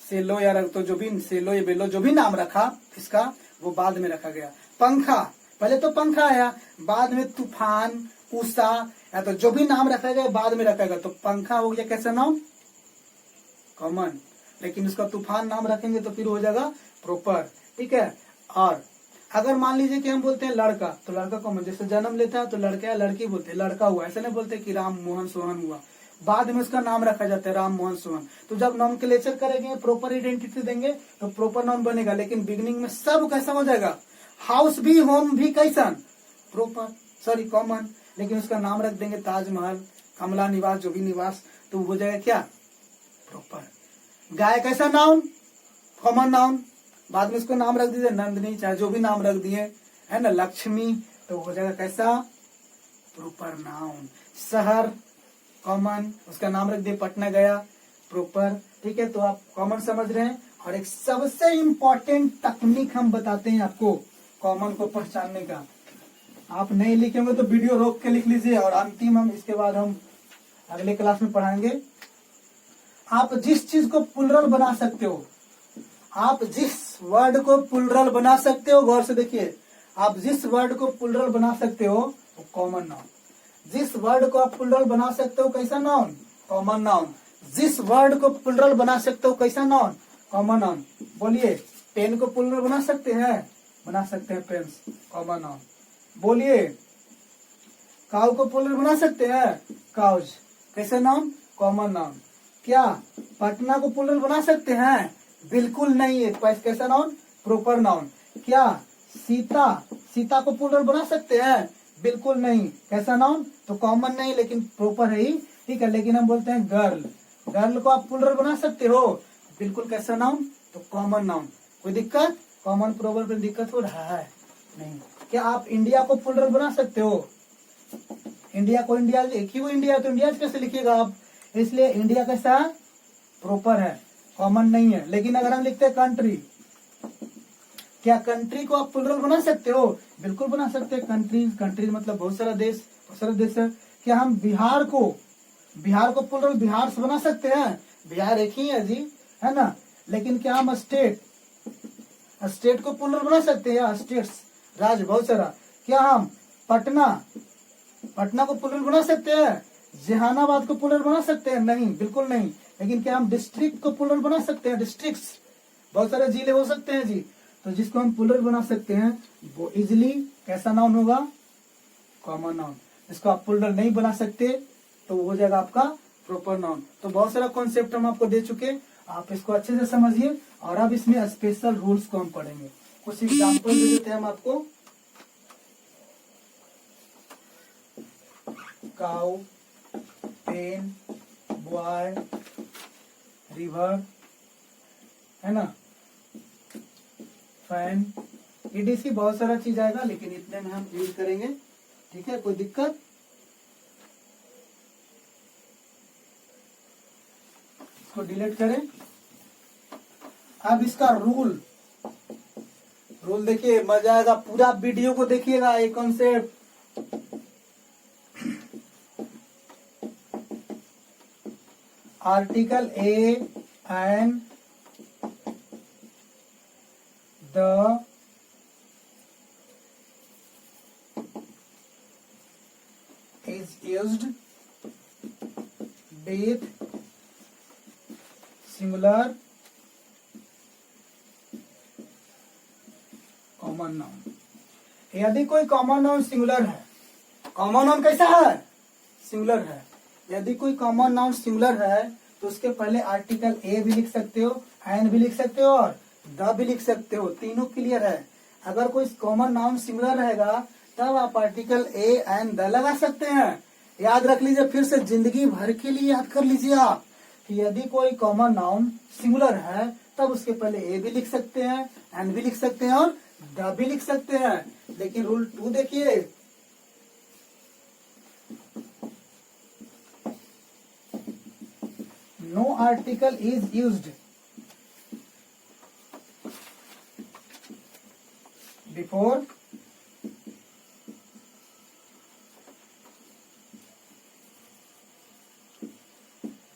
सेलो या तो जो भी, सेलो या बेलो जो भी नाम रखा इसका, वो बाद में रखा गया। पंखा, पहले तो पंखा आया, बाद में तूफान, उषा, या तो जो भी नाम रखा गया बाद में रखा गया, तो पंखा हो गया कैसा नाम, कॉमन। लेकिन उसका तूफान नाम रखेंगे तो फिर हो जाएगा प्रॉपर, ठीक है। और अगर मान लीजिए कि हम बोलते हैं लड़का, तो लड़का कॉमन। जैसे जन्म लेता है तो लड़का या लड़की बोलते हैं, लड़का हुआ, ऐसा नहीं बोलते कि राम मोहन सोहन हुआ, बाद में उसका नाम रखा जाता है राम मोहन सोहन। तो जब नॉमनक्लेचर करेंगे, प्रॉपर आइडेंटिटी देंगे तो प्रॉपर नाउन बनेगा। लेकिन बिगिनिंग में सब कैसा हो जाएगा, हाउस भी, होम भी कैसा, प्रॉपर, सॉरी कॉमन। लेकिन उसका नाम रख देंगे ताजमहल, कमला निवास, जो भी निवास, तो हो जाएगा क्या, प्रॉपर। गाय कैसा नाउन, कॉमन नाउन। बाद में उसको नाम रख दीजिए नंदनी, चाहे जो भी नाम रख दिए, है ना, लक्ष्मी, तो हो जाएगा कैसा, प्रॉपर नाउन। शहर कॉमन, उसका नाम रख दिए पटना गया, प्रॉपर। ठीक है, तो आप कॉमन समझ रहे हैं। और एक सबसे इम्पोर्टेंट तकनीक हम बताते हैं आपको कॉमन को पहचानने का। आप नहीं लिखेंगे तो वीडियो रोक के लिख लीजिए, और अंतिम हम इसके बाद हम अगले क्लास में पढ़ाएंगे। आप जिस चीज को प्लुरल बना सकते हो, आप जिस वर्ड को प्लुरल बना सकते हो, गौर से देखिए, आप जिस वर्ड को प्लुरल बना सकते हो वो कॉमन नाउन। जिस वर्ड को आप प्लुरल बना सकते हो कैसा नाउन, कॉमन नाउन। जिस वर्ड को प्लुरल बना सकते हो कैसा नाउन, कॉमन नाउन। बोलिए, पेन को प्लुरल बना सकते हैं, बना सकते हैं, पेन्स, कॉमन नाउन। बोलिए, काउ को प्लुरल बना सकते हैं, काउज, कैसे नाउन, कॉमन नाउन। क्या पटना को प्लुरल बना सकते हैं, बिल्कुल नहीं है, कैसा नाउन, प्रॉपर नाउन। क्या सीता, सीता को प्लुरल बना सकते हैं, बिल्कुल नहीं, कैसा नाउन, तो कॉमन नहीं लेकिन प्रॉपर है ही। ठीक है, लेकिन हम बोलते हैं गर्ल, गर्ल को आप प्लुरल बना सकते हो, बिल्कुल कैसा नाउन, तो कॉमन नाउन। कोई दिक्कत, कॉमन प्रोवर्ब में दिक्कत हो रहा है, नहीं। क्या आप इंडिया को प्लुरल बना सकते हो, इंडिया को, इंडिया एक ही वो इंडिया, तो इंडिया कैसे लिखिएगा आप, इसलिए इंडिया कैसा प्रॉपर है, कॉमन नहीं है। लेकिन अगर हम लिखते हैं कंट्री, क्या कंट्री को आप प्लुरल बना सकते हो, बिल्कुल बना सकते हैं, कंट्रीज, कंट्रीज मतलब बहुत सारा देश, बहुत सारा देश है। क्या हम बिहार को, बिहार को प्लुरल बिहार से बना सकते हैं, बिहार एक ही है जी, है ना। लेकिन क्या हम स्टेट, स्टेट को प्लुरल बना सकते हैं, या स्टेट्स, राज्य बहुत सारा। क्या हम पटना, पटना को प्लुरल बना सकते हैं, जहानाबाद को प्लुरल बना सकते हैं, नहीं, बिल्कुल नहीं। लेकिन क्या हम डिस्ट्रिक्ट को प्लुरल बना सकते हैं, डिस्ट्रिक्ट्स, बहुत सारे जिले हो सकते हैं जी। तो जिसको हम प्लुरल बना सकते हैं वो इजिली कैसा नाउन होगा, कॉमन नाउन। जिसको आप प्लुरल नहीं बना सकते तो वो हो जाएगा आपका प्रॉपर नाउन। तो बहुत सारा कॉन्सेप्ट हम आपको दे चुके, आप इसको अच्छे से समझिए। और अब इसमें स्पेशल रूल्स को हम पढ़ेंगे, कुछ एग्जाम्पल दे देते हैं हम आपको। काउ, पेन, बॉय, रिवर, है ना, फैन, ईडीसी, बहुत सारा चीज आएगा, लेकिन इतने में हम यूज करेंगे। ठीक है, कोई दिक्कत, इसको डिलीट करें। अब इसका रूल, रूल देखिए, मजा आएगा, पूरा वीडियो को देखिएगा, ये concept. Article A and the is used with singular common noun. यदि कोई कॉमन नाउन सिंगुलर है, कॉमन नाउन कैसा है, सिंगुलर है। यदि कोई कॉमन नाउन सिंगुलर है तो उसके पहले आर्टिकल ए भी लिख सकते हो, एन भी लिख सकते हो, और द भी लिख सकते हो, तीनों क्लियर है। अगर कोई कॉमन नाउन सिंगुलर रहेगा तब आप आर्टिकल ए एन द लगा सकते हैं। याद रख लीजिए, फिर से जिंदगी भर के लिए याद कर लीजिए आप कि यदि कोई कॉमन नाउन सिंगुलर है तब उसके पहले ए भी लिख सकते हैं, एन भी लिख सकते हैं, और द भी लिख सकते हैं। लेकिन रूल 2 देखिए, no article is used before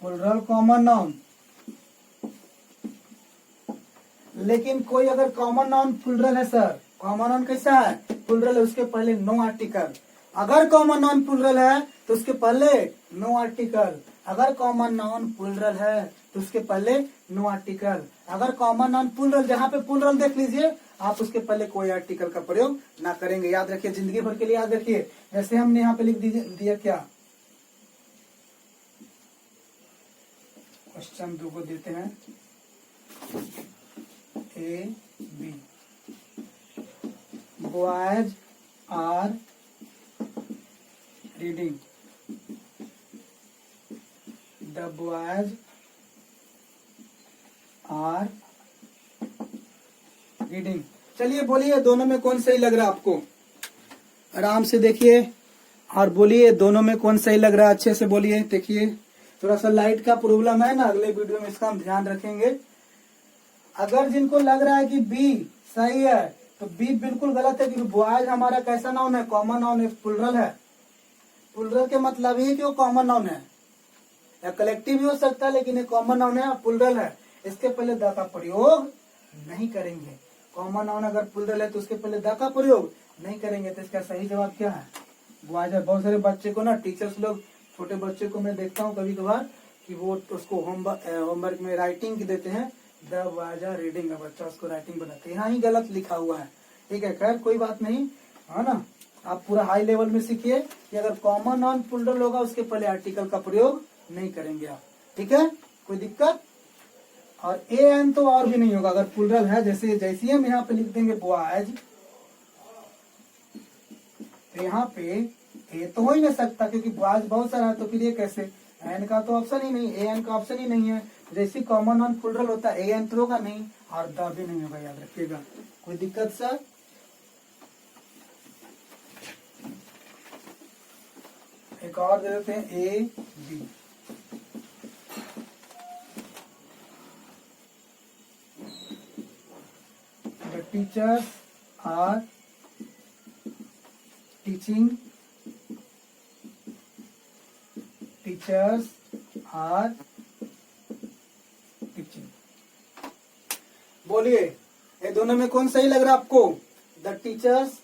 plural common noun. लेकिन कोई अगर कॉमन नाउन प्लुरल है सर, कॉमन नाउन कैसा है, प्लुरल है, उसके पहले नो आर्टिकल। अगर कॉमन नाउन प्लुरल है तो उसके पहले नो आर्टिकल। अगर कॉमन नाउन प्लुरल है तो उसके पहले नो आर्टिकल। अगर कॉमन नाउन प्लुरल, जहाँ पे प्लुरल देख लीजिए आप, उसके पहले कोई आर्टिकल का प्रयोग ना करेंगे। याद रखिए, जिंदगी भर के लिए याद रखिए। जैसे हमने यहाँ पे लिख दिया क्या, क्वेश्चन 2 को देते हैं, A B, boys are reading, the boys are reading. चलिए बोलिए, दोनों में कौन सही लग रहा है आपको, आराम से देखिए और बोलिए दोनों में कौन सही लग रहा है, अच्छे से बोलिए। देखिए थोड़ा सा लाइट का प्रॉब्लम है ना, अगले वीडियो में इसका हम ध्यान रखेंगे। अगर जिनको लग रहा है कि बी सही है तो बी बिल्कुल गलत है, क्योंकि बॉयज हमारा कैसा नाउन है, कॉमन नाउन है, प्लुरल है। प्लुरल के मतलब ही कि वो कॉमन नाउन है, या कलेक्टिव भी हो सकता है, लेकिन ये कॉमन नाउन है, प्लुरल है। इसके पहले द का प्रयोग नहीं करेंगे। कॉमन नाउन अगर प्लुरल है तो उसके पहले द का प्रयोग नहीं करेंगे। तो इसका सही जवाब क्या है, बॉयज है। बहुत सारे बच्चे को ना, टीचर्स लोग छोटे बच्चे को मैं देखता हूँ कभी कभार कि वो उसको होमवर्क में राइटिंग देते हैं, द बॉयज आर रीडिंग, बच्चा उसको राइटिंग बनाते हैं, यहाँ ही गलत लिखा हुआ है। ठीक है, खैर कोई बात नहीं, है ना। आप पूरा हाई लेवल में सीखिए कि अगर कॉमन नाउन प्लुरल होगा उसके पहले आर्टिकल का प्रयोग नहीं करेंगे आप। ठीक है, कोई दिक्कत। और ए एन तो और भी नहीं होगा अगर प्लुरल है, जैसे हम यहाँ पे लिख देंगे बॉयज, तो यहाँ पे ए तो हो ही नहीं सकता क्योंकि बॉयज बहुत सारा है, तो फिर ये कैसे, एन का तो ऑप्शन ही नहीं, ए एन का ऑप्शन ही नहीं है। जैसे कॉमन नाउन प्लुरल होता है, ए एन तो होगा नहीं और द भी नहीं होगा, याद रखिएगा। कोई दिक्कत सर। एक और दे देते हैं, A B. The teachers are teaching. Teachers are teaching. बोलिए ये दोनों में कौन सही लग रहा है आपको? The teachers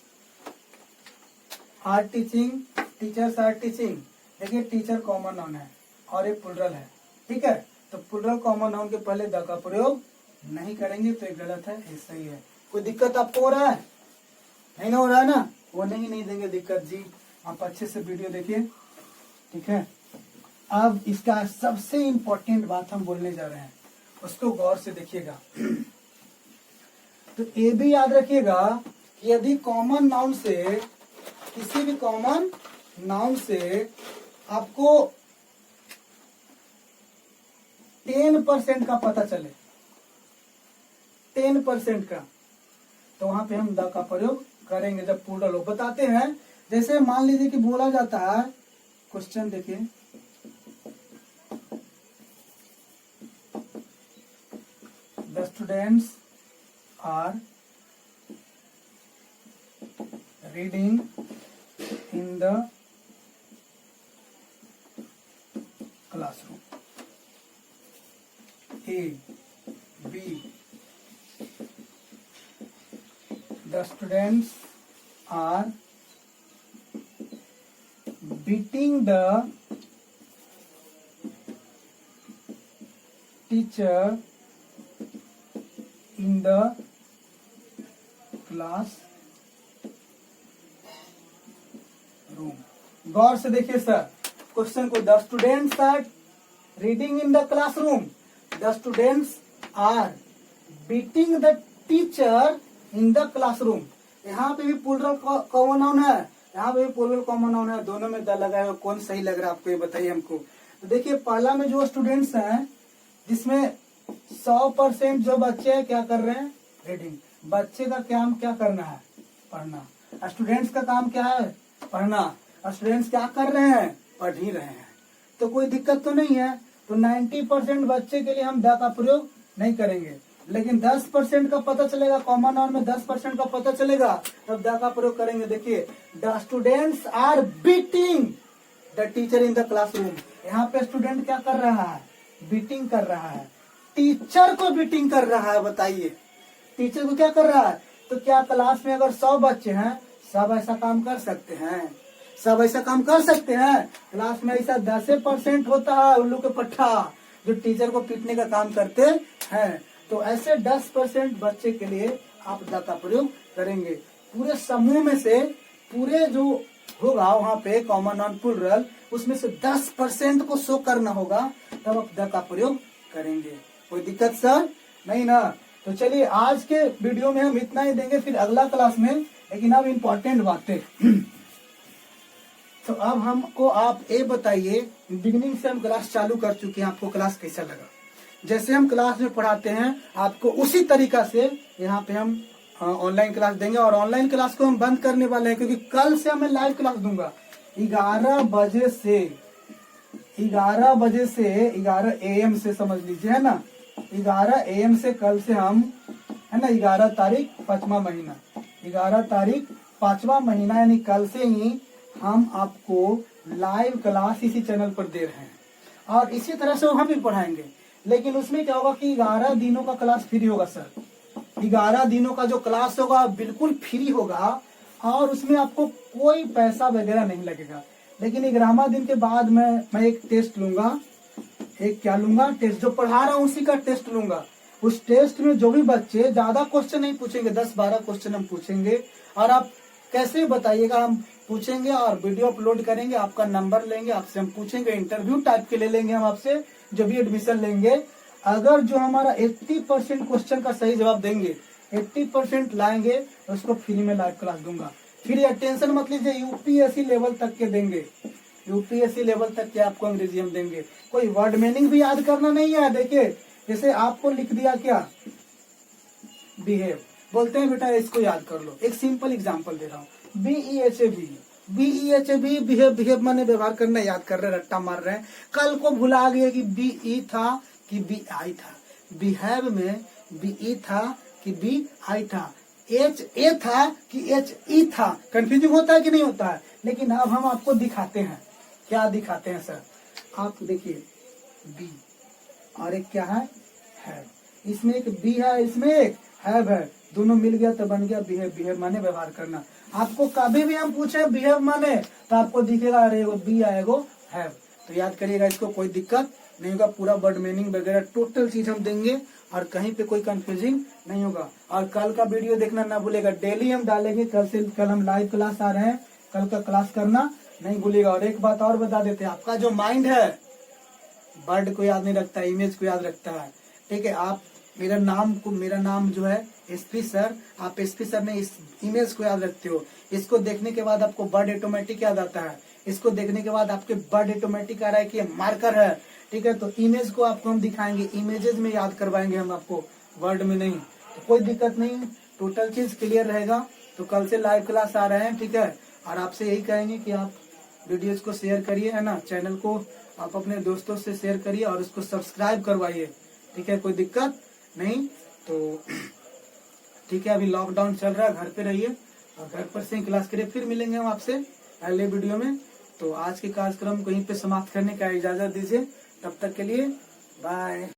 are teaching. Teachers are teaching. देखिए टीचर कॉमन नाउन है और ये प्लुरल है, ठीक है। तो प्लुरल कॉमन नाउन के पहले द का प्रयोग नहीं करेंगे, तो ये गलत है, ये सही है। कोई दिक्कत आपको हो रहा है? नहीं ना हो रहा है ना, वो नहीं देंगे दिक्कत जी। आप अच्छे से वीडियो देखिए, ठीक है। अब इसका सबसे इम्पोर्टेंट बात हम बोलने जा रहे हैं, उसको गौर से देखिएगा। तो ये भी याद रखिएगा कि यदि कॉमन नाउन से, किसी भी कॉमन नाउन से आपको 10% का पता चले, 10% का, तो वहां पे हम द का प्रयोग करेंगे जब प्लुरल हो। बताते हैं, जैसे मान लीजिए कि बोला जाता है, क्वेश्चन देखिए, the students are reading in the classroom. A B, the students are beating the teacher in the class room। गौर से देखिए सर क्वेश्चन को, the students are reading in the classroom, the students are beating the teacher in the classroom. यहाँ पे भी plural common noun है, यहाँ पे भी प्लुरल कॉमन नाउन है, दोनों में द लगा है। कौन सही लग रहा है आपको, ये बताइए हमको। तो देखिए पहला में जो स्टूडेंट्स हैं, जिसमें 100% जो बच्चे हैं क्या कर रहे हैं, रीडिंग। बच्चे का काम क्या करना है, पढ़ना। स्टूडेंट्स का काम क्या है, पढ़ना। स्टूडेंट्स क्या कर रहे हैं, पढ़ ही रहे हैं। तो कोई दिक्कत तो नहीं है। तो 90% बच्चे के लिए हम द का प्रयोग नहीं करेंगे, लेकिन 10% का पता चलेगा, कॉमन नाउन में 10% का पता चलेगा, तब द का प्रयोग करेंगे। देखिए the students are beating the teacher in the classroom. यहाँ पे स्टूडेंट क्या कर रहा है, बीटिंग कर रहा है, टीचर को बीटिंग कर रहा है। बताइए टीचर को क्या कर रहा है। तो क्या क्लास में अगर 100 बच्चे हैं, सब ऐसा काम कर सकते हैं, सब ऐसा काम कर सकते हैं। क्लास में ऐसा 10% होता है उल्लू के पट्टा, जो टीचर को पीटने का काम करते हैं। तो ऐसे 10% बच्चे के लिए आप द का प्रयोग करेंगे। पूरे समूह में से, पूरे जो होगा वहाँ पे कॉमन नाउन प्लुरल, उसमें से 10% को शो करना होगा, तब आप द का प्रयोग करेंगे। कोई दिक्कत सर? नहीं ना। तो चलिए आज के वीडियो में हम इतना ही देंगे, फिर अगला क्लास में। लेकिन अब इम्पोर्टेंट बातें तो अब हमको आप ये बताइए, बिगिनिंग से हम क्लास चालू कर चुके हैं, आपको क्लास कैसा लगा? जैसे हम क्लास में पढ़ाते हैं आपको, उसी तरीका से यहाँ पे हम ऑनलाइन क्लास देंगे। और ऑनलाइन क्लास को हम बंद करने वाले हैं, क्योंकि कल से मैं लाइव क्लास दूंगा 11 बजे से 11 AM से, समझ लीजिए, है ना। 11 AM से कल से हम, है ना, 11 तारीख 5वां महीना, 11 तारीख 5वां महीना, यानी कल से ही हम आपको लाइव क्लास इसी चैनल पर दे रहे हैं। और इसी तरह से वहां भी पढ़ाएंगे, लेकिन उसमें क्या होगा कि 11 दिनों का क्लास फ्री होगा सर। 11 दिनों का जो क्लास होगा बिल्कुल फ्री होगा, और उसमें आपको कोई पैसा वगैरह नहीं लगेगा। लेकिन 11वां दिन के बाद मैं एक टेस्ट लूंगा, एक क्या लूंगा, टेस्ट, जो पढ़ा रहा हूँ उसी का टेस्ट लूंगा। उस टेस्ट में जो भी बच्चे ज्यादा क्वेश्चन नहीं पूछेंगे, 10-12 क्वेश्चन हम पूछेंगे, और आप कैसे बताइएगा, हम पूछेंगे और वीडियो अपलोड करेंगे, आपका नंबर लेंगे, आपसे हम पूछेंगे, इंटरव्यू टाइप के ले लेंगे हम आपसे, जो भी एडमिशन लेंगे। अगर जो हमारा 80% क्वेश्चन का सही जवाब देंगे, 80% लाएंगे, उसको फ्री में लाइव क्लास दूंगा। फिर ये टेंशन मत लीजिए, यूपीएससी लेवल तक के देंगे, यूपीएससी लेवल तक के आपको अंग्रेजी हम देंगे। कोई वर्ड मीनिंग भी याद करना नहीं है। देखिए, जैसे आपको लिख दिया क्या, बिहेव, बोलते हैं बेटा इसको याद कर लो। एक सिंपल एग्जांपल दे रहा हूँ, BEHAV, बिहेव माने व्यवहार करना, याद कर रहे, रट्टा मार रहे हैं। कल को भुला गए कि BE था कि BI था, बिहेव में BE था कि BI था, HA था कि HE था। कंफ्यूजिंग होता है कि नहीं होता है? लेकिन अब हम आपको दिखाते हैं, क्या दिखाते हैं सर, आप देखिए, B और एक क्या है, इसमें एक B है, इसमें एक हैव है, दोनों मिल गया तो बन गया बिहेव। बिहेव माने व्यवहार करना। आपको कभी भी हम पूछे बिहेव माने, तो आपको दिखेगा अरे वो बी आएगा हैव, तो याद करिएगा, इसको कोई दिक्कत नहीं होगा। पूरा वर्ड मीनिंग वगैरह टोटल चीज हम देंगे, और कहीं पे कोई कंफ्यूजिंग नहीं होगा। और कल का वीडियो देखना ना भूलेगा, डेली हम डालेंगे। कल हम लाइव क्लास आ रहे हैं, कल का क्लास करना नहीं भूलेगा। और एक बात और बता देते हैं, आपका जो माइंड है वर्ड को याद नहीं रखता, इमेज को याद रखता है, ठीक है। आप मेरा नाम जो है SP सर, आप SP सर ने इस इमेज को याद रखते हो। इसको देखने के बाद आपको वर्ड ऑटोमेटिक याद आता है, इसको देखने के बाद आपके वर्ड ऑटोमेटिक आ रहा है कि मार्कर है, ठीक है। तो इमेज को आपको हम दिखाएंगे, इमेजेस में याद करवाएंगे हम आपको, वर्ड में नहीं। तो कोई दिक्कत नहीं, टोटल चीज क्लियर रहेगा। तो कल से लाइव क्लास आ रहे हैं, ठीक है। और आपसे यही कहेंगे कि आप वीडियोज को शेयर करिए, है ना, चैनल को आप अपने दोस्तों से शेयर करिए और उसको सब्सक्राइब करवाइए, ठीक है। कोई दिक्कत नहीं। तो ठीक है, अभी लॉकडाउन चल रहा है, घर पे रहिए और घर पर से क्लास करिए। फिर मिलेंगे हम आपसे अगले वीडियो में। तो आज के कार्यक्रम को यहीं पे समाप्त करने का इजाजत दीजिए, तब तक के लिए बाय।